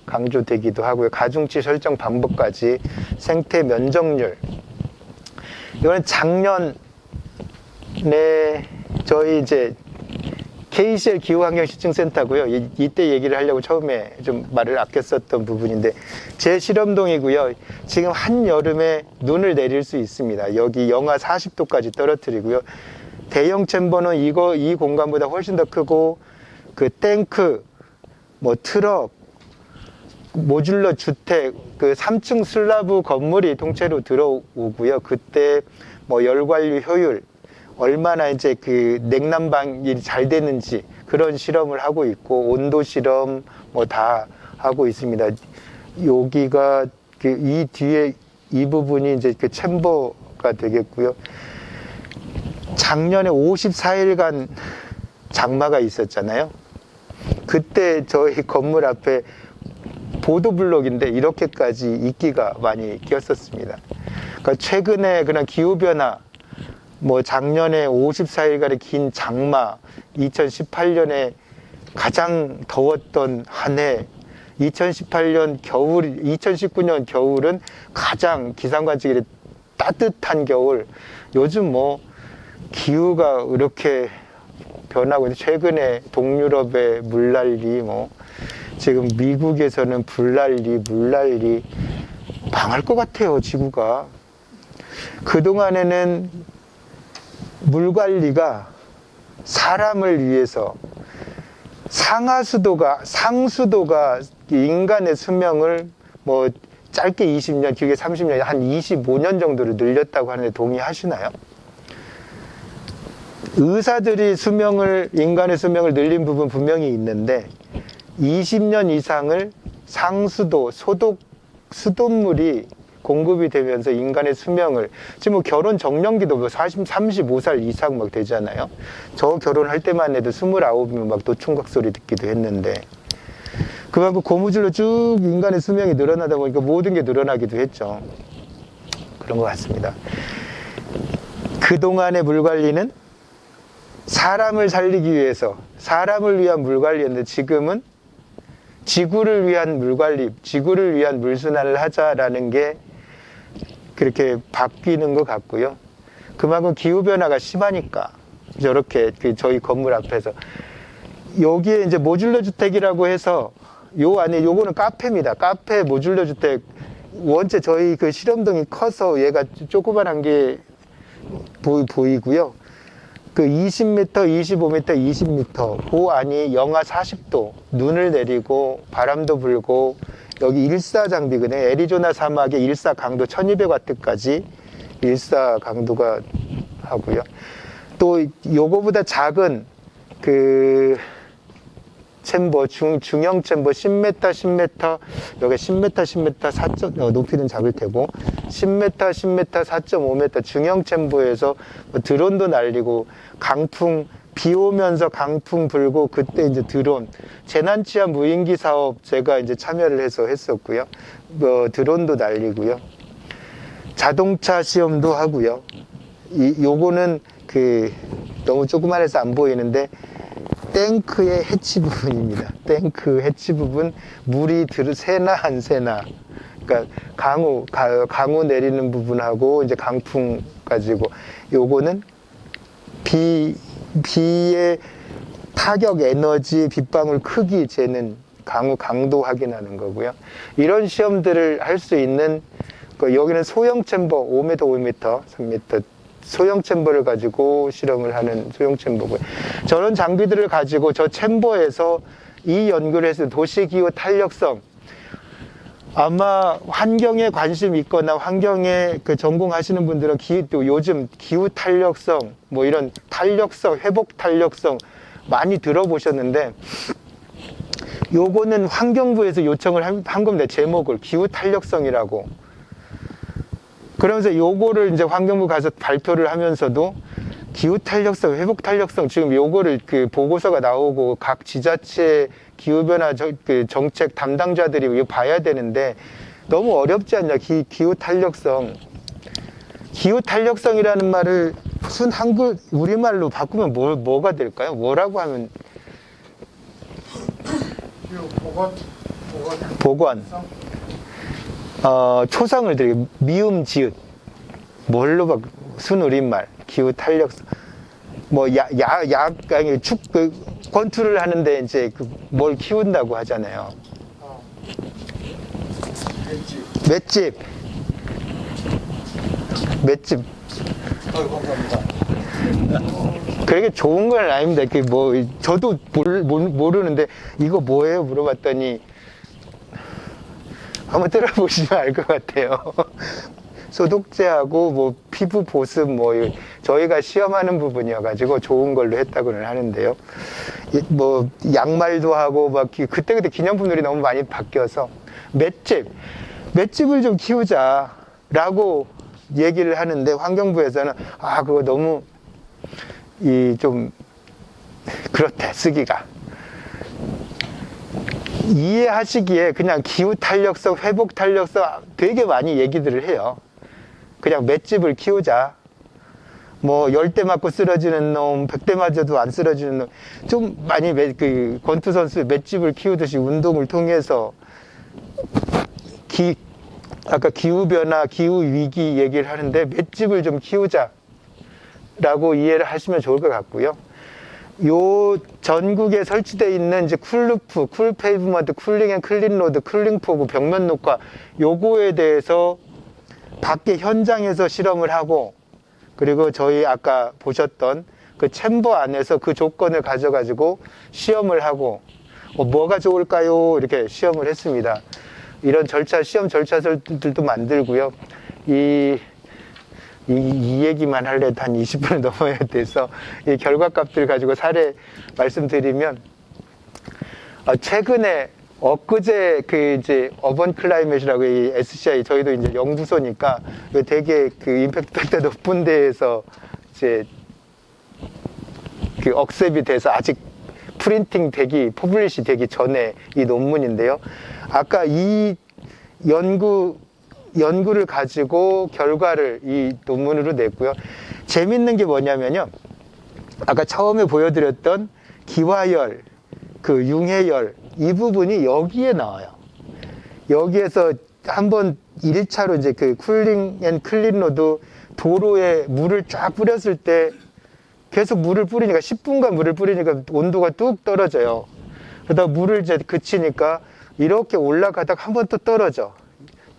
강조되기도 하고요. 가중치 설정 방법까지 생태 면적률. 이거는 작년에 저희 이제 KCL 기후환경시증센터고요. 이때 얘기를 하려고 처음에 좀 말을 아꼈었던 부분인데, 제 실험동이고요. 지금 한여름에 눈을 내릴 수 있습니다. 여기 영하 40도까지 떨어뜨리고요. 대형 챔버는 이 공간보다 훨씬 더 크고, 탱크, 뭐 트럭, 모듈러 주택, 3층 슬라브 건물이 통째로 들어오고요. 그때 뭐 열관리 효율, 얼마나 이제 냉난방이 잘 되는지 그런 실험을 하고 있고, 온도 실험 뭐 다 하고 있습니다. 여기가 이 뒤에 이 부분이 이제 챔버가 되겠고요. 작년에 54일간 장마가 있었잖아요. 그때 저희 건물 앞에 보도블록인데 이렇게까지 이끼가 많이 끼었었습니다. 그러니까 최근에 그런 기후변화, 뭐 작년에 54일간의 긴 장마, 2018년에 가장 더웠던 한 해, 2019년 겨울은 가장 기상관측일에 따뜻한 겨울. 요즘 뭐 기후가 이렇게 변하고 있는데, 최근에 동유럽의 물난리, 뭐 지금 미국에서는 불난리, 물난리, 망할 것 같아요, 지구가. 그동안에는 물 관리가 사람을 위해서 상수도가 인간의 수명을 뭐 짧게 20년, 길게 30년, 한 25년 정도로 늘렸다고 하는데 동의하시나요? 의사들이 인간의 수명을 늘린 부분 분명히 있는데, 20년 이상을 상수도, 수돗물이 공급이 되면서 인간의 수명을, 지금 뭐 결혼 정년기도 뭐 35살 이상 막 되잖아요. 저 결혼할 때만 해도 29이면 막 노총각 소리 듣기도 했는데, 그만큼 고무줄로 쭉 인간의 수명이 늘어나다 보니까 모든 게 늘어나기도 했죠. 그런 것 같습니다. 그동안의 물 관리는 사람을 살리기 위해서 사람을 위한 물 관리였는데 지금은 지구를 위한 물 관리, 지구를 위한 물순환을 하자라는 게 그렇게 바뀌는 것 같고요. 그만큼 기후변화가 심하니까 저렇게 저희 건물 앞에서 여기에 이제 모듈러 주택이라고 해서 요 안에 요거는 카페입니다. 카페 모듈러 주택. 원체 저희 그 실험동이 커서 얘가 조그만한 게 보이고요. 그 20m, 25m, 20m 그 안이 영하 40도 눈을 내리고 바람도 불고 여기 일사 장비거든요. 애리조나 사막의 일사 강도 1200와트까지 일사 강도가 하고요. 또 요거보다 작은 그 챔버 중형 챔버 10m 10m 여기 10m 10m 4. 높이는 작을 테고 10m 10m 4.5m 중형 챔버에서 드론도 날리고 강풍 비 오면서 강풍 불고 그때 이제 드론 재난치안 무인기 사업 제가 이제 참여를 해서 했었고요. 드론도 날리고요. 자동차 시험도 하고요. 요거는 그 너무 조그만해서 안 보이는데 탱크의 해치 부분입니다. 탱크 해치 부분 물이 새나 안 새나 그러니까 강우 내리는 부분하고 이제 강풍 가지고 요거는 비의 타격 에너지 빗방울 크기 재는 강도 확인하는 거고요. 이런 시험들을 할 수 있는 여기는 소형 챔버 5m 5m 3m 소형 챔버를 가지고 실험을 하는 소형 챔버고요. 저런 장비들을 가지고 저 챔버에서 이 연구를 해서 도시기후 탄력성 아마 환경에 관심 있거나 환경에 전공하시는 분들은 또 요즘 기후 탄력성 뭐 이런 탄력성 회복 탄력성 많이 들어보셨는데 요거는 환경부에서 요청을 한 겁니다. 제목을 기후 탄력성이라고. 그러면서 요거를 이제 환경부 가서 발표를 하면서도 기후 탄력성, 회복 탄력성 지금 요거를 그 보고서가 나오고 각 지자체 기후변화 정책 담당자들이 이거 봐야 되는데 너무 어렵지 않냐, 기후 탄력성. 기후 탄력성이라는 말을 순 한글, 우리말로 바꾸면 뭐가 될까요? 뭐라고 하면? 보건. 초성을 드리고 미음 지읒 뭘로 순우리말 기후 탄력성 권투를 하는데 이제 뭘 키운다고 하잖아요. 맷집. 감사합니다. 그게 좋은 건 아닙니다. 저도 모르는데 이거 뭐예요? 물어봤더니 한번 들어보시면 알 것 같아요. 소독제하고 피부 보습 저희가 시험하는 부분이어가지고 좋은 걸로 했다고는 하는데요. 양말도 하고 그때그때 기념품들이 너무 많이 바뀌어서 맷집을 좀 키우자라고 얘기를 하는데 환경부에서는 그거 너무 좀 그렇대 쓰기가. 이해하시기에 그냥 기후 탄력성, 회복 탄력성 되게 많이 얘기들을 해요. 그냥 맷집을 키우자. 10대 맞고 쓰러지는 놈, 100대 맞아도 안 쓰러지는 놈. 좀 많이 권투 선수 맷집을 키우듯이 운동을 통해서 아까 기후변화, 기후위기 얘기를 하는데 맷집을 좀 키우자라고 이해를 하시면 좋을 것 같고요. 요 전국에 설치되어 있는 이제 쿨루프, 쿨페이브먼트, 쿨링 앤 클린로드, 쿨링포구, 벽면 녹화 요거에 대해서 밖에 현장에서 실험을 하고 그리고 저희 아까 보셨던 그 챔버 안에서 그 조건을 가져가지고 시험을 하고 뭐가 좋을까요? 이렇게 시험을 했습니다. 이런 시험 절차들도 만들고요. 이 얘기만 하려도 한 20분을 넘어야 돼서 이 결과값들 가지고 사례 말씀드리면 최근에 엊그제 이제 어번 클라이met이라고 이 SCI 저희도 이제 연구소니까 되게 임팩트 팩터 높은 데에서 이제 억셉이 돼서 아직 퍼블리시 되기 전에 이 논문인데요. 아까 이 연구 연구를 가지고 결과를 이 논문으로 냈고요. 재밌는 게 뭐냐면요. 아까 처음에 보여드렸던 기화열, 그 융해열, 이 부분이 여기에 나와요. 여기에서 한번 1차로 이제 그 쿨링 앤 클린로드 도로에 물을 쫙 뿌렸을 때 계속 물을 뿌리니까 10분간 물을 뿌리니까 온도가 뚝 떨어져요. 그러다 물을 이제 그치니까 이렇게 올라가다가 한 번 또 떨어져.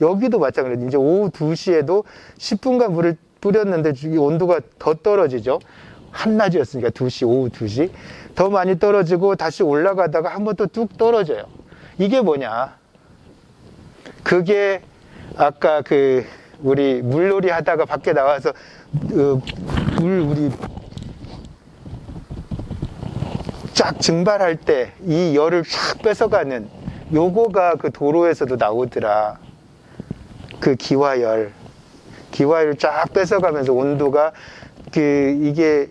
여기도 마찬가지로 이제 오후 2시에도 10분간 물을 뿌렸는데 온도가 더 떨어지죠. 한낮이었으니까 2시, 오후 2시. 더 많이 떨어지고 다시 올라가다가 한 번 또 뚝 떨어져요. 이게 뭐냐? 그게 아까 그 우리 물놀이 하다가 밖에 나와서 우리 쫙 증발할 때 이 열을 쫙 뺏어가는 요거가 그 도로에서도 나오더라. 그 기화열 쫙 뺏어가면서 온도가 이게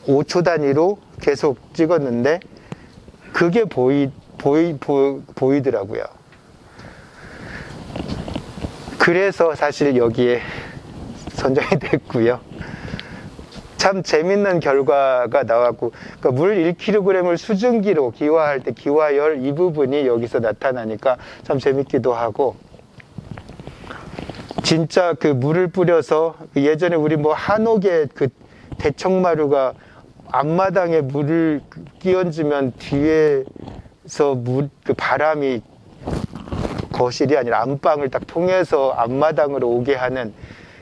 5초 단위로 계속 찍었는데 그게 보이더라고요. 그래서 사실 여기에 선정이 됐고요. 참 재밌는 결과가 나왔고, 그러니까 물 1kg을 수증기로 기화할 때 기화열 이 부분이 여기서 나타나니까 참 재밌기도 하고, 진짜 그 물을 뿌려서 예전에 우리 뭐 한옥에 그 대청마루가 앞마당에 물을 끼얹으면 뒤에서 그 바람이 거실이 아니라 안방을 딱 통해서 앞마당으로 오게 하는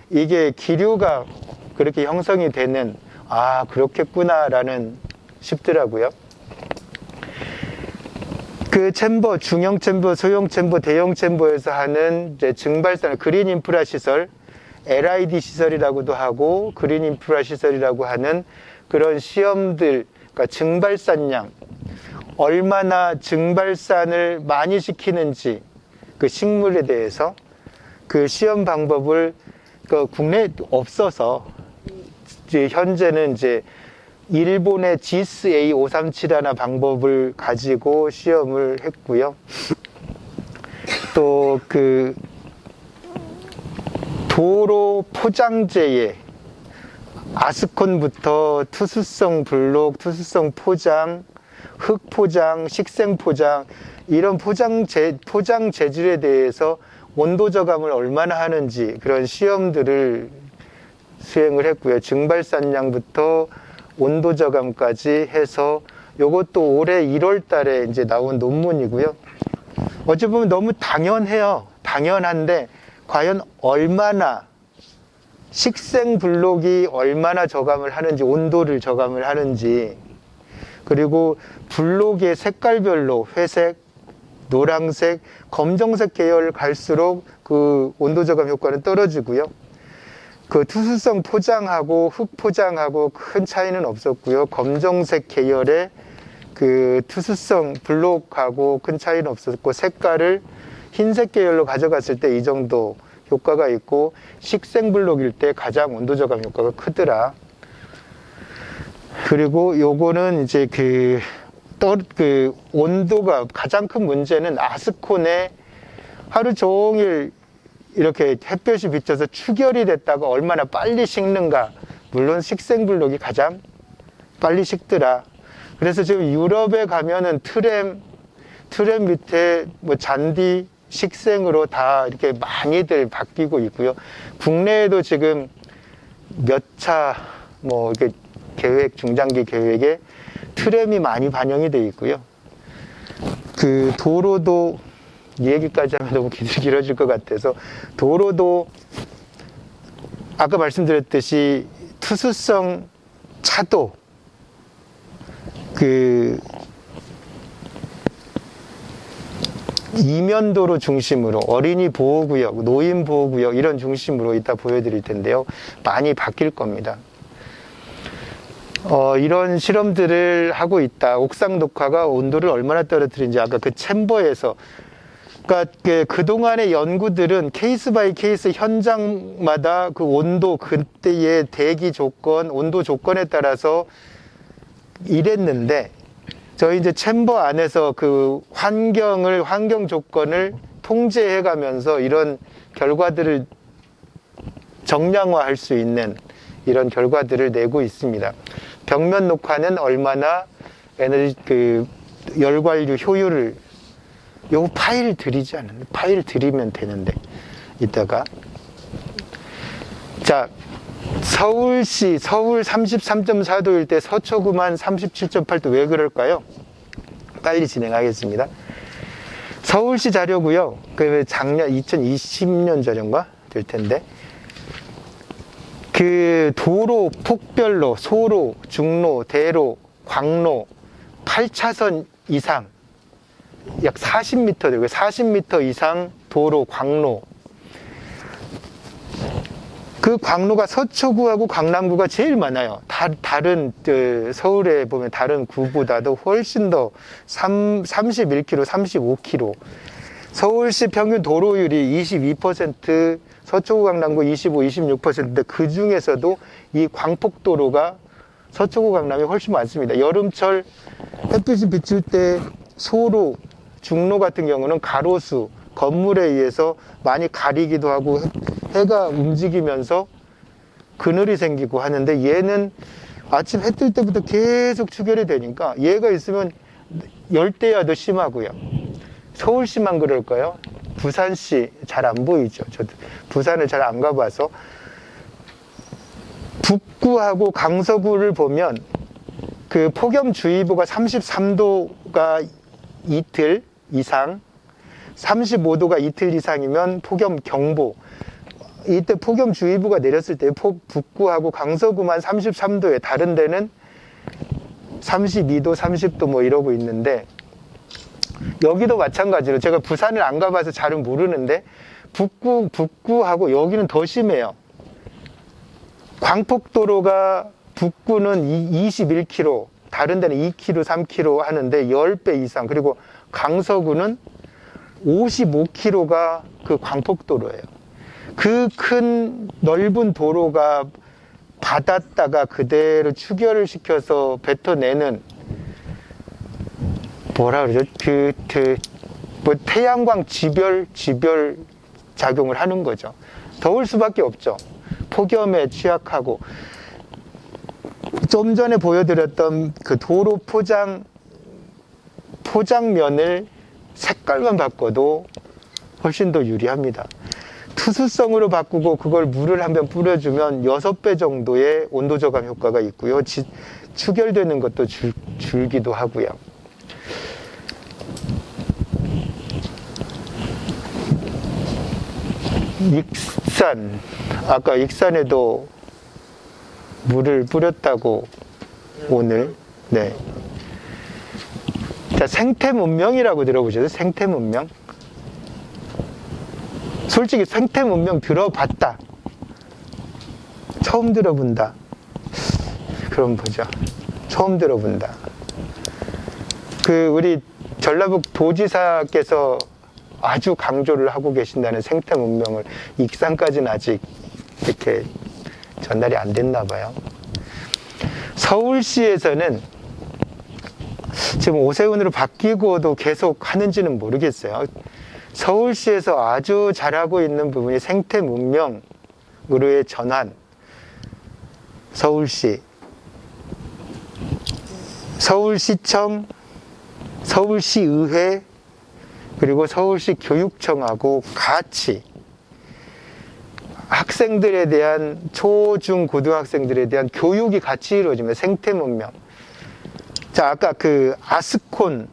이게 기류가 그렇게 형성이 되는 그렇겠구나라는 싶더라고요. 그 챔버, 중형 챔버, 소형 챔버, 대형 챔버에서 하는 이제 증발산, 그린 인프라 시설, LID 시설이라고도 하고 그린 인프라 시설이라고 하는 그런 시험들, 그러니까 증발산량, 얼마나 증발산을 많이 시키는지 그 식물에 대해서 그 시험 방법을 국내에 없어서 이제 현재는 이제 일본의 GIS A537 방법을 가지고 시험을 했고요. 또 그 도로 포장재에 아스콘부터 투수성 블록, 투수성 포장, 흙 포장, 식생 포장 이런 포장 재질에 대해서 온도 저감을 얼마나 하는지 그런 시험들을 수행을 했고요. 증발산량부터 온도 저감까지 해서 이것도 올해 1월 달에 이제 나온 논문이고요. 어찌 보면 너무 당연해요. 당연한데 과연 얼마나 식생 블록이 얼마나 저감을 하는지, 온도를 저감을 하는지, 그리고 블록의 색깔별로 회색, 노란색, 검정색 계열 갈수록 그 온도 저감 효과는 떨어지고요. 그 투수성 포장하고 흙 포장하고 큰 차이는 없었고요. 검정색 계열의 그 투수성 블록하고 큰 차이는 없었고, 색깔을 흰색 계열로 가져갔을 때 이 정도 효과가 있고, 식생 블록일 때 가장 온도 저감 효과가 크더라. 그리고 요거는 이제 그 온도가 가장 큰 문제는 아스콘에 하루 종일 이렇게 햇볕이 비쳐서 추결이 됐다가 얼마나 빨리 식는가. 물론 식생 블록이 가장 빨리 식더라. 그래서 지금 유럽에 가면은 트램 밑에 뭐 잔디 식생으로 다 이렇게 많이들 바뀌고 있고요. 국내에도 지금 몇 차 뭐 이렇게 중장기 계획에 트램이 많이 반영이 되어 있고요. 그 도로도 이 얘기까지 하면 너무 길어질 것 같아서, 도로도 아까 말씀드렸듯이 투수성 차도, 그 이면도로 중심으로 어린이 보호구역, 노인 보호구역 이런 중심으로 이따 보여드릴 텐데요. 많이 바뀔 겁니다. 이런 실험들을 하고 있다. 옥상 녹화가 온도를 얼마나 떨어뜨리는지 아까 그 챔버에서, 그러니까 그동안의 연구들은 케이스 바이 케이스 현장마다 그 온도, 그때의 대기 조건, 온도 조건에 따라서 이랬는데, 저희 이제 챔버 안에서 그 환경 조건을 통제해 가면서 이런 결과들을 정량화할 수 있는 이런 결과들을 내고 있습니다. 벽면 녹화는 얼마나 에너지 열관류 효율을 요 파일 드리지 않는데 파일 드리면 되는데 이따가 자 서울시 서울 33.4도일 때 서초구만 37.8도 왜 그럴까요? 빨리 진행하겠습니다. 서울시 자료고요. 그 작년 2020년 자료인가 될 텐데 그 도로 폭별로 소로, 중로, 대로, 광로 8차선 이상 약 40m 되고요. 40m 이상 도로, 광로. 그 광로가 서초구하고 강남구가 제일 많아요. 다른 서울에 보면 다른 구보다도 훨씬 더 31km, 35km. 서울시 평균 도로율이 22%, 서초구 강남구 25, 26%인데 그 중에서도 이 광폭도로가 서초구 강남이 훨씬 많습니다. 여름철 햇빛이 비칠 때 소로, 중로 같은 경우는 가로수, 건물에 의해서 많이 가리기도 하고 해가 움직이면서 그늘이 생기고 하는데 얘는 아침 해 뜰 때부터 계속 추결이 되니까 얘가 있으면 열대야도 심하고요. 서울시만 그럴까요? 부산시 잘 안 보이죠. 저도 부산을 잘 안 가봐서 북구하고 강서구를 보면 그 폭염주의보가 33도가 이틀 이상 35도가 이틀 이상이면 폭염경보 이때 폭염주의보가 내렸을 때 북구하고 강서구만 33도에 다른 데는 32도 30도 뭐 이러고 있는데 여기도 마찬가지로 제가 부산을 안 가봐서 잘은 모르는데 북구하고 여기는 더 심해요. 광폭도로가 북구는 21km 다른 데는 2km 3km 하는데 10배 이상 그리고 강서구는 55km가 그 광폭도로예요. 그 큰 넓은 도로가 닫았다가 그대로 추결을 시켜서 뱉어내는 뭐라 그러죠? 뭐 태양광 지별 작용을 하는 거죠. 더울 수밖에 없죠. 폭염에 취약하고 좀 전에 보여드렸던 그 도로 포장면을 색깔만 바꿔도 훨씬 더 유리합니다. 투수성으로 바꾸고 그걸 물을 한 번 뿌려주면 6배 정도의 온도 저감 효과가 있고요. 추결되는 것도 줄기도 하고요. 익산, 아까 익산에도 물을 뿌렸다고 오늘 네. 자, 생태문명이라고 들어보셨어요? 생태문명? 솔직히 생태문명 들어봤다. 처음 들어본다. 그럼 보죠. 처음 들어본다. 우리 전라북 도지사께서 아주 강조를 하고 계신다는 생태문명을 익산까지는 아직 이렇게 전달이 안 됐나 봐요. 서울시에서는 지금 오세훈으로 바뀌고도 계속 하는지는 모르겠어요. 서울시에서 아주 잘하고 있는 부분이 생태문명으로의 전환. 서울시, 서울시청, 서울시의회, 그리고 서울시 교육청하고 같이 학생들에 대한 초, 중, 고등학생들에 대한 교육이 같이 이루어집니다. 생태문명. 자, 아까 그 아스콘을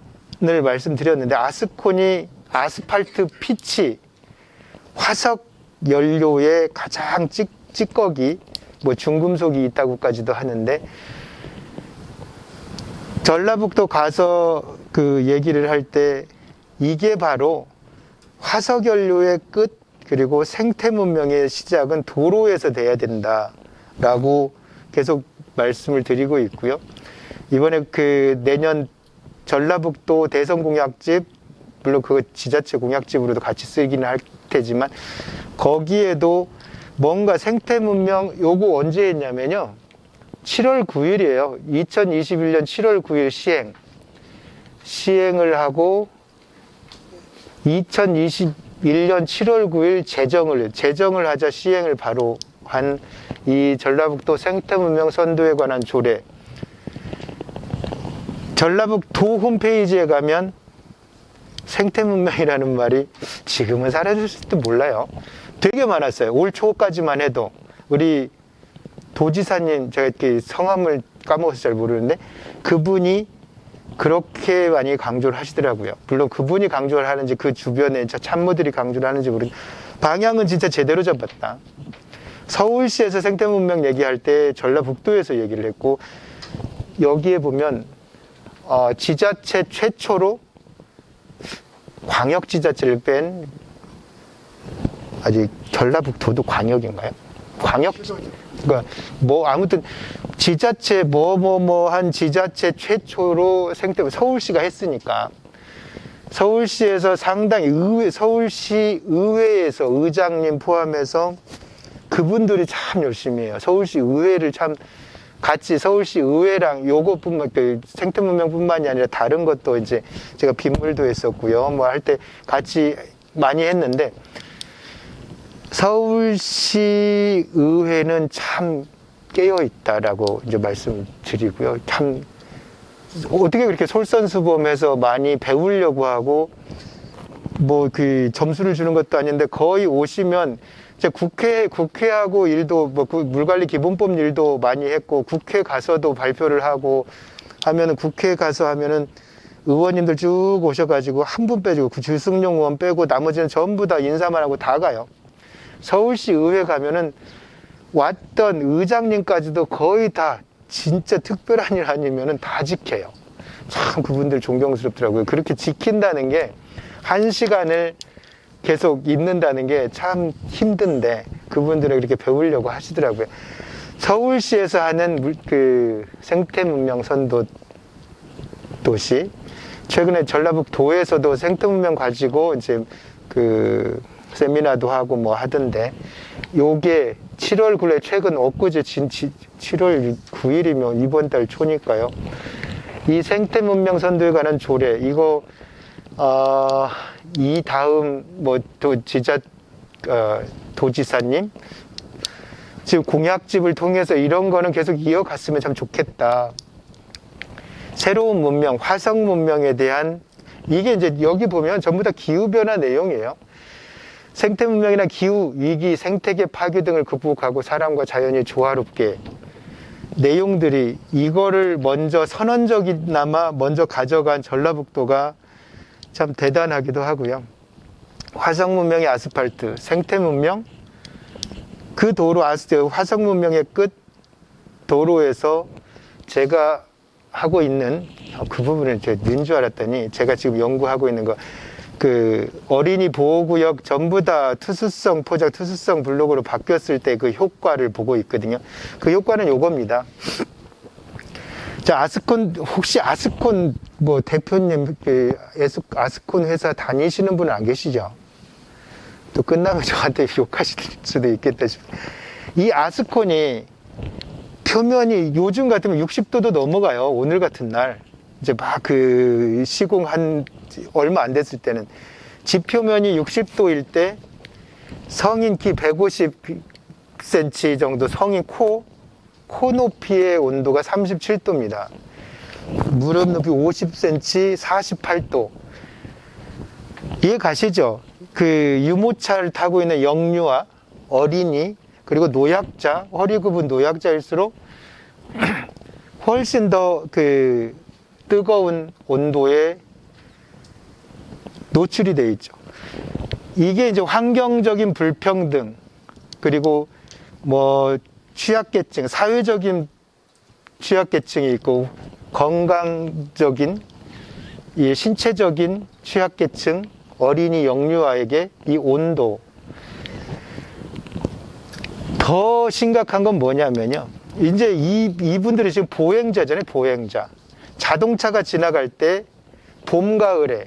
말씀드렸는데 아스콘이 아스팔트 피치, 화석 연료의 가장 찌꺼기, 뭐 중금속이 있다고까지도 하는데 전라북도 가서 그 얘기를 할 때 이게 바로 화석 연료의 끝 그리고 생태 문명의 시작은 도로에서 돼야 된다라고 계속 말씀을 드리고 있고요. 이번에 그 내년 전라북도 대선 공약집 물론 그거 지자체 공약집으로도 같이 쓰기는 할 테지만 거기에도 뭔가 생태 문명 요거 언제 했냐면요. 7월 9일이에요. 2021년 7월 9일 시행을 하고 2022년 1년 7월 9일 제정을 하자 시행을 바로 한 이 전라북도 생태문명 선도에 관한 조례. 전라북도 홈페이지에 가면 생태문명이라는 말이 지금은 사라졌을지도 몰라요. 되게 많았어요. 올 초까지만 해도. 우리 도지사님, 제가 이렇게 성함을 까먹어서 잘 모르는데 그분이 그렇게 많이 강조를 하시더라고요. 물론 그분이 강조를 하는지 그 주변에 참모들이 강조를 하는지 모르겠는데 방향은 진짜 제대로 잡았다. 서울시에서 생태문명 얘기할 때 전라북도에서 얘기를 했고, 여기에 보면 지자체 최초로 광역지자체를 뺀, 아직 전라북도도 광역인가요? 광역? 그러니까 뭐 아무튼 지자체 한 지자체 최초로 서울시가 했으니까 서울시에서 상당히 서울시 의회에서 의장님 포함해서 그분들이 참 열심히 해요. 서울시 의회를 참 같이 서울시 의회랑 요것뿐만 생태문명뿐만이 아니라 다른 것도 이제 제가 빗물도 했었고요. 뭐 할 때 같이 많이 했는데 서울시 의회는 참 깨어 있다라고 이제 말씀드리고요. 참 어떻게 그렇게 솔선수범해서 많이 배우려고 하고 뭐 그 점수를 주는 것도 아닌데 거의 오시면 이제 국회하고 일도 뭐 물관리 기본법 일도 많이 했고 국회 가서도 발표를 하고 하면은 국회 가서 하면은 의원님들 쭉 오셔가지고 한 분 빼주고 그 주승용 의원 빼고 나머지는 전부 다 인사만 하고 다 가요. 서울시 의회 가면은 왔던 의장님까지도 거의 다 진짜 특별한 일 아니면은 다 지켜요. 참 그분들 존경스럽더라고요. 그렇게 지킨다는 게 1시간을 계속 있는다는 게 참 힘든데 그분들은 그렇게 배우려고 하시더라고요. 서울시에서 하는 그 생태문명 선도 도시, 최근에 전라북도에서도 생태문명 가지고 이제 그 세미나도 하고 뭐 하던데, 요게 7월 9일에 최근 엊그제 7월 9일이면 이번 달 초니까요. 이 생태문명 선도에 관한 조례, 이거 이 다음 뭐 도지사님 지금 공약집을 통해서 이런 거는 계속 이어갔으면 참 좋겠다. 새로운 문명, 화성 문명에 대한, 이게 이제 여기 보면 전부 다 기후변화 내용이에요. 생태문명이나 기후, 위기, 생태계 파괴 등을 극복하고 사람과 자연이 조화롭게, 내용들이 이거를 먼저 선언적이나마 먼저 가져간 전라북도가 참 대단하기도 하고요. 화성 문명의 아스팔트, 생태 문명, 그 도로 화성 문명의 끝 도로에서 제가 하고 있는 그 부분을 제가 넣은 줄 알았더니 제가 지금 연구하고 있는 거, 그 어린이 보호구역 전부 다 투수성 포장, 투수성 블록으로 바뀌었을 때 그 효과를 보고 있거든요. 그 효과는 요겁니다. 자, 혹시 아스콘 뭐 대표님, 아스콘 회사 다니시는 분은 안 계시죠? 또 끝나면 저한테 욕하실 수도 있겠다 싶어요. 이 아스콘이 표면이 요즘 같으면 60도도 넘어가요. 오늘 같은 날. 이제 막 그 시공 얼마 안 됐을 때는. 지표면이 60도일 때 성인 키 150cm 정도 성인 코 높이의 온도가 37도입니다. 무릎 높이 50cm 48도. 이해 가시죠? 그 유모차를 타고 있는 영유아, 어린이, 그리고 노약자, 허리 굽은 노약자일수록 훨씬 더 그 뜨거운 온도에 노출이 되어 있죠. 이게 이제 환경적인 불평등, 그리고 뭐 취약계층, 사회적인 취약계층이 있고 건강적인, 이 신체적인 취약계층, 어린이 영유아에게 이 온도. 더 심각한 건 뭐냐면요. 이제 이분들이 지금 보행자잖아요, 보행자. 자동차가 지나갈 때 봄, 가을에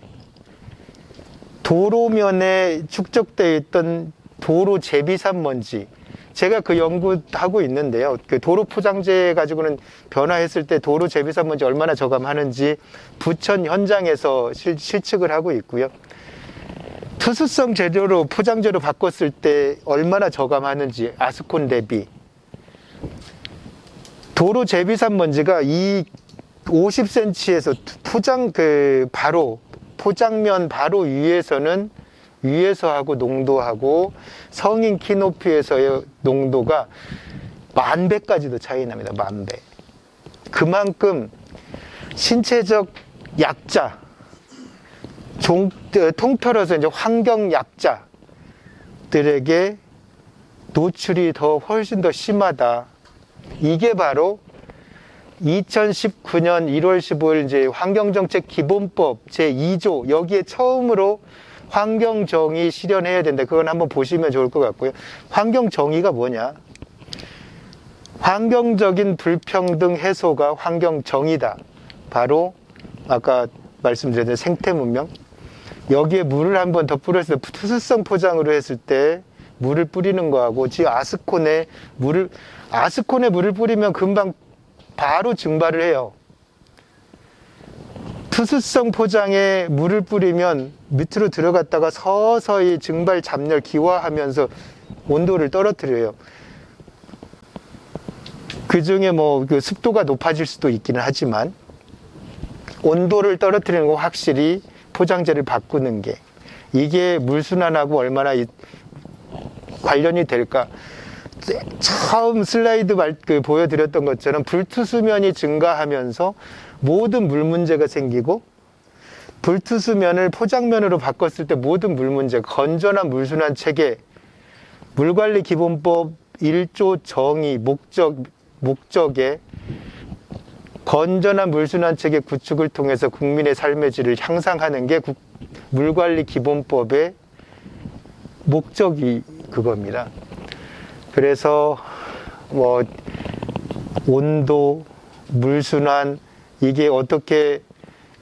도로면에 축적되어 있던 도로 제비산 먼지, 제가 그 연구하고 있는데요. 그 도로 포장재 가지고는 변화했을 때 도로 제비산 먼지 얼마나 저감하는지 부천 현장에서 실측을 하고 있고요. 투수성 재료로 포장재로 바꿨을 때 얼마나 저감하는지 아스콘 대비. 도로 제비산 먼지가 이 50cm에서 바로 포장면 바로 위에서 하고 농도하고 성인 키 높이에서의 농도가 10,000배까지도 차이 납니다. 10,000배. 그만큼 신체적 약자, 통틀어서 이제 환경 약자들에게 노출이 훨씬 더 심하다. 이게 바로 2019년 1월 15일 이제 환경정책 기본법 제2조 여기에 처음으로 환경정의 실현해야 된다. 그건 한번 보시면 좋을 것 같고요. 환경정의가 뭐냐? 환경적인 불평등 해소가 환경정의다. 바로 아까 말씀드렸던 생태문명. 여기에 물을 한번 더 뿌렸을 때 투수성 포장으로 했을 때 물을 뿌리는 거하고 지금 아스콘에 물을 뿌리면 금방 바로 증발을 해요. 투수성 포장에 물을 뿌리면 밑으로 들어갔다가 서서히 증발 잡열 기화하면서 온도를 떨어뜨려요. 그 중에 그 습도가 높아질 수도 있기는 하지만 온도를 떨어뜨리는 거 확실히 포장재를 바꾸는 게 이게 물순환하고 얼마나 관련이 될까? 처음 슬라이드 보여드렸던 것처럼 불투수면이 증가하면서 모든 물 문제가 생기고 불투수면을 포장면으로 바꿨을 때 모든 물 문제, 건전한 물순환 체계, 물관리기본법 1조 정의 목적에 건전한 물순환 체계 구축을 통해서 국민의 삶의 질을 향상하는 게 물관리기본법의 목적이 그겁니다. 그래서 온도, 물순환 이게 어떻게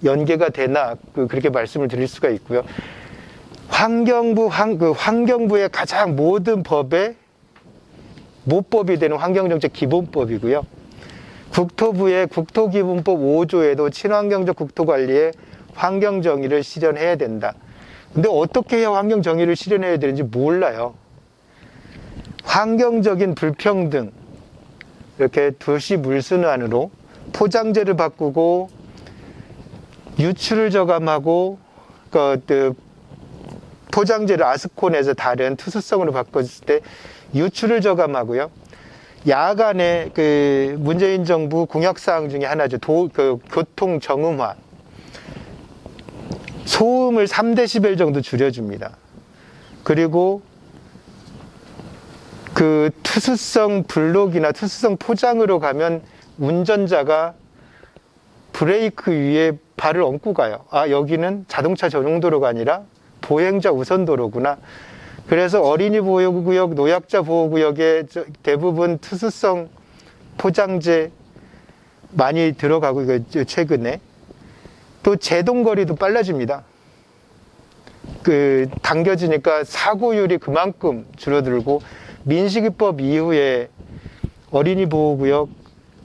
연계가 되나 그렇게 말씀을 드릴 수가 있고요. 환경부의 가장 모든 법의 모법이 되는 환경정책 기본법이고요. 국토부의 국토기본법 5조에도 친환경적 국토관리에 환경정의를 실현해야 된다. 근데 어떻게 해야 환경정의를 실현해야 되는지 몰라요. 환경적인 불평등, 이렇게 도시 물순환으로 포장재를 바꾸고 유출을 저감하고 포장재를 아스콘에서 다른 투수성으로 바꿨을 때 유출을 저감하고요. 야간에 문재인 정부 공약사항 중에 하나죠. 교통 정음화. 소음을 3데시벨 정도 줄여줍니다. 그리고 투수성 블록이나 투수성 포장으로 가면 운전자가 브레이크 위에 발을 얹고 가요. 아, 여기는 자동차 전용도로가 아니라 보행자 우선도로구나. 그래서 어린이 보호구역, 노약자 보호구역에 대부분 투수성 포장재 많이 들어가고, 최근에. 또 제동거리도 빨라집니다. 당겨지니까 사고율이 그만큼 줄어들고, 민식이법 이후에 어린이 보호구역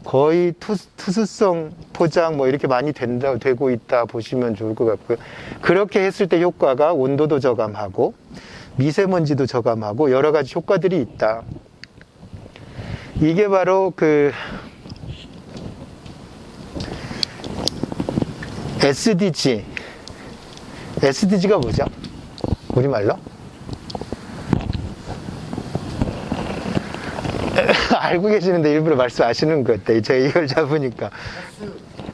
거의 투수성 포장 이렇게 많이 되고 있다 보시면 좋을 것 같고요. 그렇게 했을 때 효과가 온도도 저감하고 미세먼지도 저감하고 여러 가지 효과들이 있다. 이게 바로 SDG가 뭐죠? 우리말로? 알고 계시는데 일부러 말씀하시는 것 같아요. 제가 이걸 잡으니까.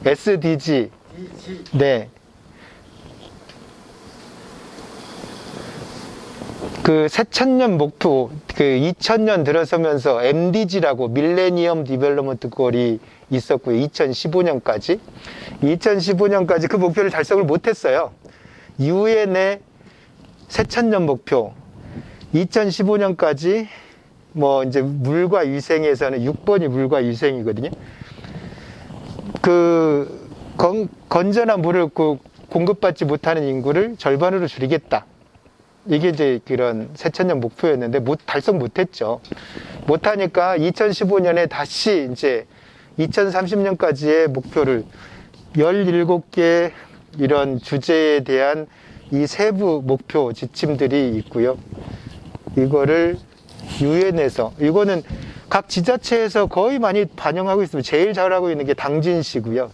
SDG. 네. 새천년 목표, 2000년 들어서면서 MDG라고 밀레니엄 디벨롭먼트 골이 있었고요. 2015년까지 그 목표를 달성을 못했어요. 유엔의 새천년 목표 2015년까지 이제 물과 위생에서는 6번이 물과 위생이거든요. 건전한 물을 공급받지 못하는 인구를 절반으로 줄이겠다. 이게 이제 그런 새천년 목표였는데 달성 못했죠. 못하니까 2015년에 다시 이제 2030년까지의 목표를 17개 이런 주제에 대한 이 세부 목표 지침들이 있고요. 이거를 유엔에서, 이거는 각 지자체에서 거의 많이 반영하고 있습니다. 제일 잘하고 있는 게 당진시고요.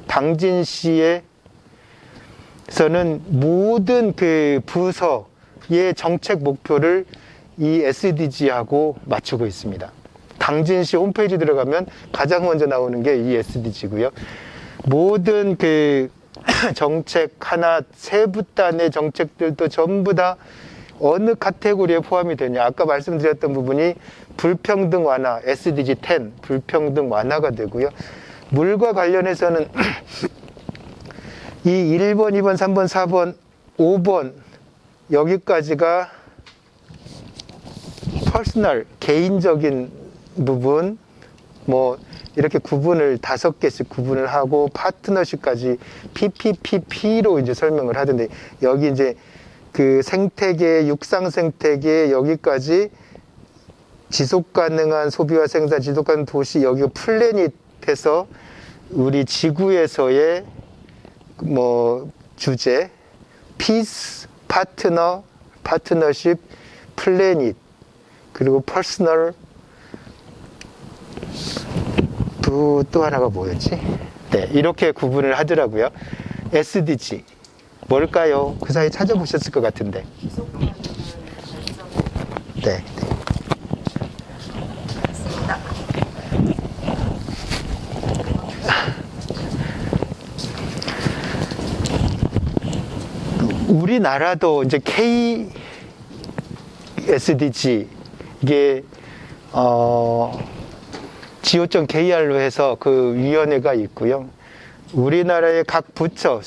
당진시에서는 모든 그 부서의 정책 목표를 이 SDG하고 맞추고 있습니다. 당진시 홈페이지 들어가면 가장 먼저 나오는 게 이 SDG고요. 모든 그 정책 하나 세부 단의 정책들도 전부 다 어느 카테고리에 포함이 되냐. 아까 말씀드렸던 부분이 불평등 완화, SDG 10, 불평등 완화가 되고요. 물과 관련해서는 이 1번, 2번, 3번, 4번, 5번 여기까지가 퍼스널, 개인적인 부분, 뭐 이렇게 구분을 5개씩 구분을 하고 파트너십까지 PPPP로 이제 설명을 하던데, 여기 이제 그 생태계, 육상 생태계 여기까지 지속 가능한 소비와 생산, 지속 가능한 도시, 여기 플래닛에서 우리 지구에서의 뭐 주제, 피스, 파트너, 파트너십, 플래닛, 그리고 퍼스널, 또 하나가 뭐였지? 네, 이렇게 구분을 하더라고요. SDG 뭘까요? 그 사이 찾아보셨을 것 같은데. 네. 우리나라도 이제 KSDG 이게 go.kr로 해서 그 위원회가 있고요. 우리나라의 각 부처,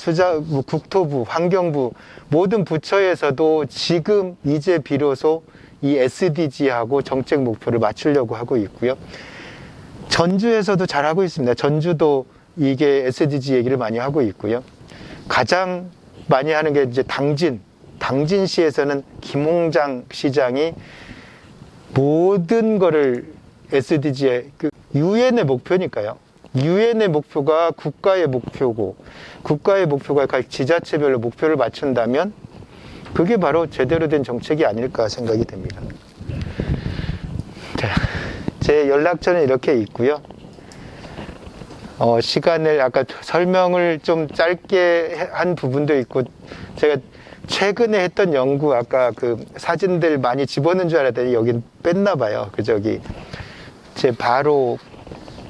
국토부, 환경부 모든 부처에서도 지금 이제 비로소 이 SDG하고 정책 목표를 맞추려고 하고 있고요. 전주에서도 잘하고 있습니다. 전주도 이게 SDG 얘기를 많이 하고 있고요. 가장 많이 하는 게 이제 당진시에서는 김홍장 시장이 모든 거를 SDG의 그 유엔의 목표니까요. 유엔의 목표가 국가의 목표고, 국가의 목표가 각 지자체별로 목표를 맞춘다면 그게 바로 제대로 된 정책이 아닐까 생각이 됩니다. 자, 제 연락처는 이렇게 있고요. 시간을 아까 설명을 좀 짧게 한 부분도 있고, 제가 최근에 했던 연구, 아까 그 사진들 많이 집어넣은 줄 알았더니 여긴 뺐나 봐요. 제 바로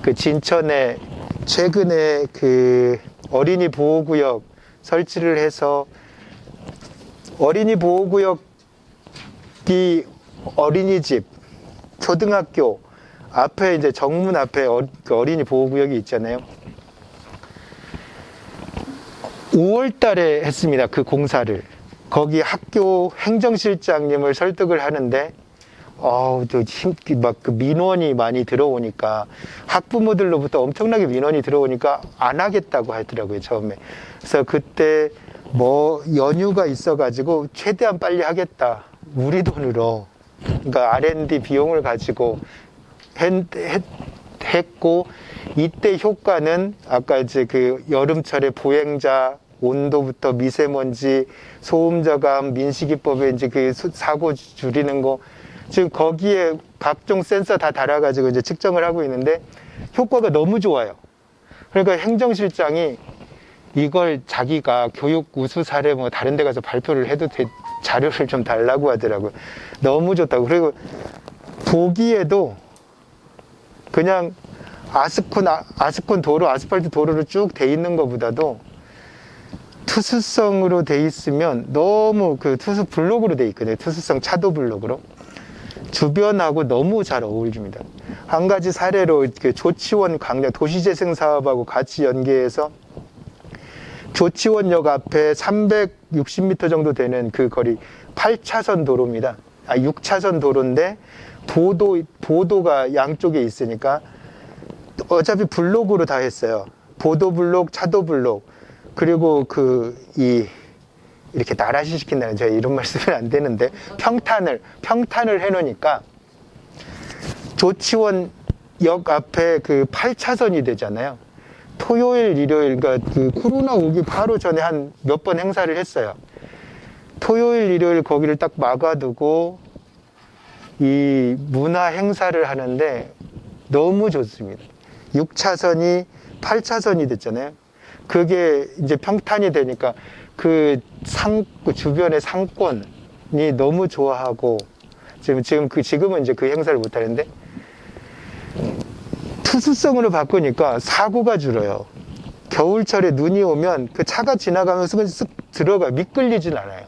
그 진천에 최근에 그 어린이 보호구역 설치를 해서, 어린이 보호구역이 어린이집, 초등학교 앞에 이제 정문 앞에 그 어린이 보호구역이 있잖아요. 5월 달에 했습니다. 그 공사를. 거기 학교 행정실장님을 설득을 하는데, 막 그 민원이 많이 들어오니까, 학부모들로부터 엄청나게 민원이 들어오니까 안 하겠다고 하더라고요, 처음에. 그래서 그때 뭐 연휴가 있어가지고 최대한 빨리 하겠다. 우리 돈으로. 그러니까 R&D 비용을 가지고 했고, 이때 효과는 아까 이제 그 여름철에 보행자, 온도부터 미세먼지, 소음 저감, 민식이법에 이제 그 사고 줄이는 거, 지금 거기에 각종 센서 다 달아가지고 이제 측정을 하고 있는데 효과가 너무 좋아요. 그러니까 행정실장이 이걸 자기가 교육 우수 사례 뭐 다른 데 가서 발표를 해도 자료를 좀 달라고 하더라고요. 너무 좋다고. 그리고 보기에도 그냥 아스콘 도로, 아스팔트 도로로 쭉 돼 있는 것보다도 투수성으로 돼 있으면 너무 그 투수 블록으로 돼 있거든요. 투수성 차도 블록으로. 주변하고 너무 잘 어울립니다. 한 가지 사례로 그 조치원 강력 도시재생 사업하고 같이 연계해서 조치원역 앞에 360m 정도 되는 그 거리 8차선 도로입니다. 6차선 도로인데 보도가 양쪽에 있으니까 어차피 블록으로 다 했어요. 보도 블록, 차도 블록. 그리고 이렇게 나라시 시킨다는, 제가 이런 말씀은 안 되는데, 평탄을 해놓으니까 조치원역 앞에 그 8차선이 되잖아요. 토요일, 일요일, 그러니까 그 코로나 오기 바로 전에 한 몇 번 행사를 했어요. 토요일, 일요일 거기를 딱 막아두고 이 문화 행사를 하는데 너무 좋습니다. 6차선이 8차선이 됐잖아요. 그게 이제 평탄이 되니까 그 주변의 상권이 너무 좋아하고 지금은 이제 그 행사를 못 하는데 투수성으로 바꾸니까 사고가 줄어요. 겨울철에 눈이 오면 그 차가 지나가면서 쓱 들어가 미끌리진 않아요.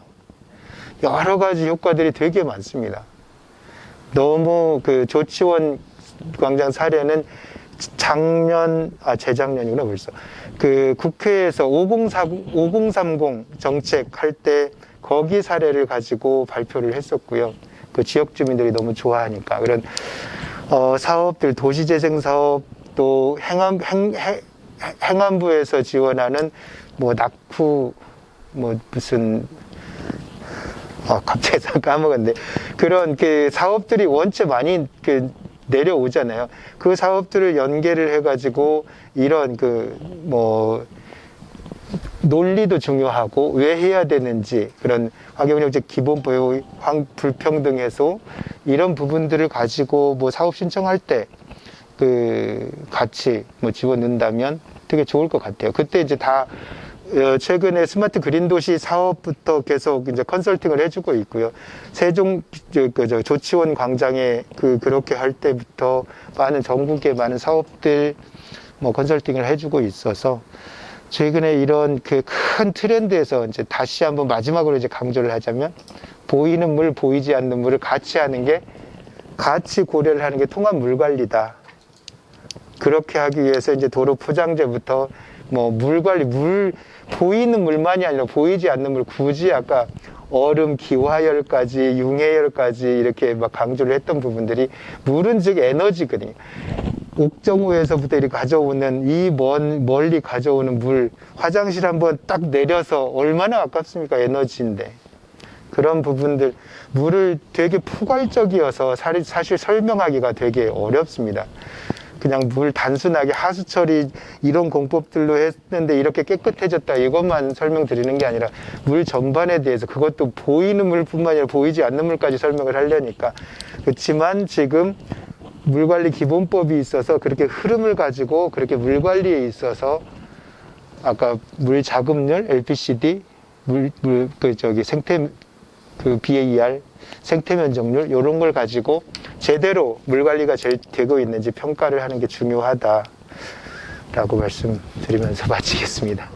여러 가지 효과들이 되게 많습니다. 너무 그 조치원 광장 사례는 재작년이구나 벌써. 그 국회에서 5030 정책 할 때 거기 사례를 가지고 발표를 했었고요. 그 지역 주민들이 너무 좋아하니까 그런 사업들, 도시재생 사업, 또 행안부에서 지원하는 뭐 낙후 뭐 무슨 갑자기 까먹었는데 그런 그 사업들이 원체 많이 그 내려오잖아요. 그 사업들을 연계를 해가지고 이런 그 뭐 논리도 중요하고 왜 해야 되는지 그런 환경정책 기본보호, 불평등 해소 이런 부분들을 가지고 뭐 사업 신청할 때 그 같이 뭐 집어넣는다면 되게 좋을 것 같아요. 그때 이제 다 최근에 스마트 그린 도시 사업부터 계속 이제 컨설팅을 해주고 있고요. 세종 조치원 광장에 그렇게 할 때부터 전국의 많은 사업들 뭐 컨설팅을 해주고 있어서 최근에 이런 그 큰 트렌드에서 이제 다시 한번 마지막으로 이제 강조를 하자면 보이는 물, 보이지 않는 물을 같이 하는 게 같이 고려를 하는 게 통합 물 관리다. 그렇게 하기 위해서 이제 도로 포장재부터 뭐 물 관리, 보이는 물만이 아니라 보이지 않는 물, 굳이 아까 얼음, 기화열까지, 융해열까지 이렇게 막 강조를 했던 부분들이 물은 즉 에너지거든요. 옥정호에서부터 이렇게 가져오는 이 멀리 가져오는 물, 화장실 한번 딱 내려서 얼마나 아깝습니까? 에너지인데. 그런 부분들, 물을 되게 포괄적이어서 사실 설명하기가 되게 어렵습니다. 그냥 물 단순하게 하수 처리 이런 공법들로 했는데 이렇게 깨끗해졌다 이것만 설명드리는 게 아니라 물 전반에 대해서 그것도 보이는 물뿐만 아니라 보이지 않는 물까지 설명을 하려니까 그렇지만 지금 물관리 기본법이 있어서 그렇게 흐름을 가지고 그렇게 물관리에 있어서 아까 물 자급률 LPCD BAR 생태 면적률 이런 걸 가지고 제대로 물 관리가 되고 있는지 평가를 하는 게 중요하다라고 말씀드리면서 마치겠습니다.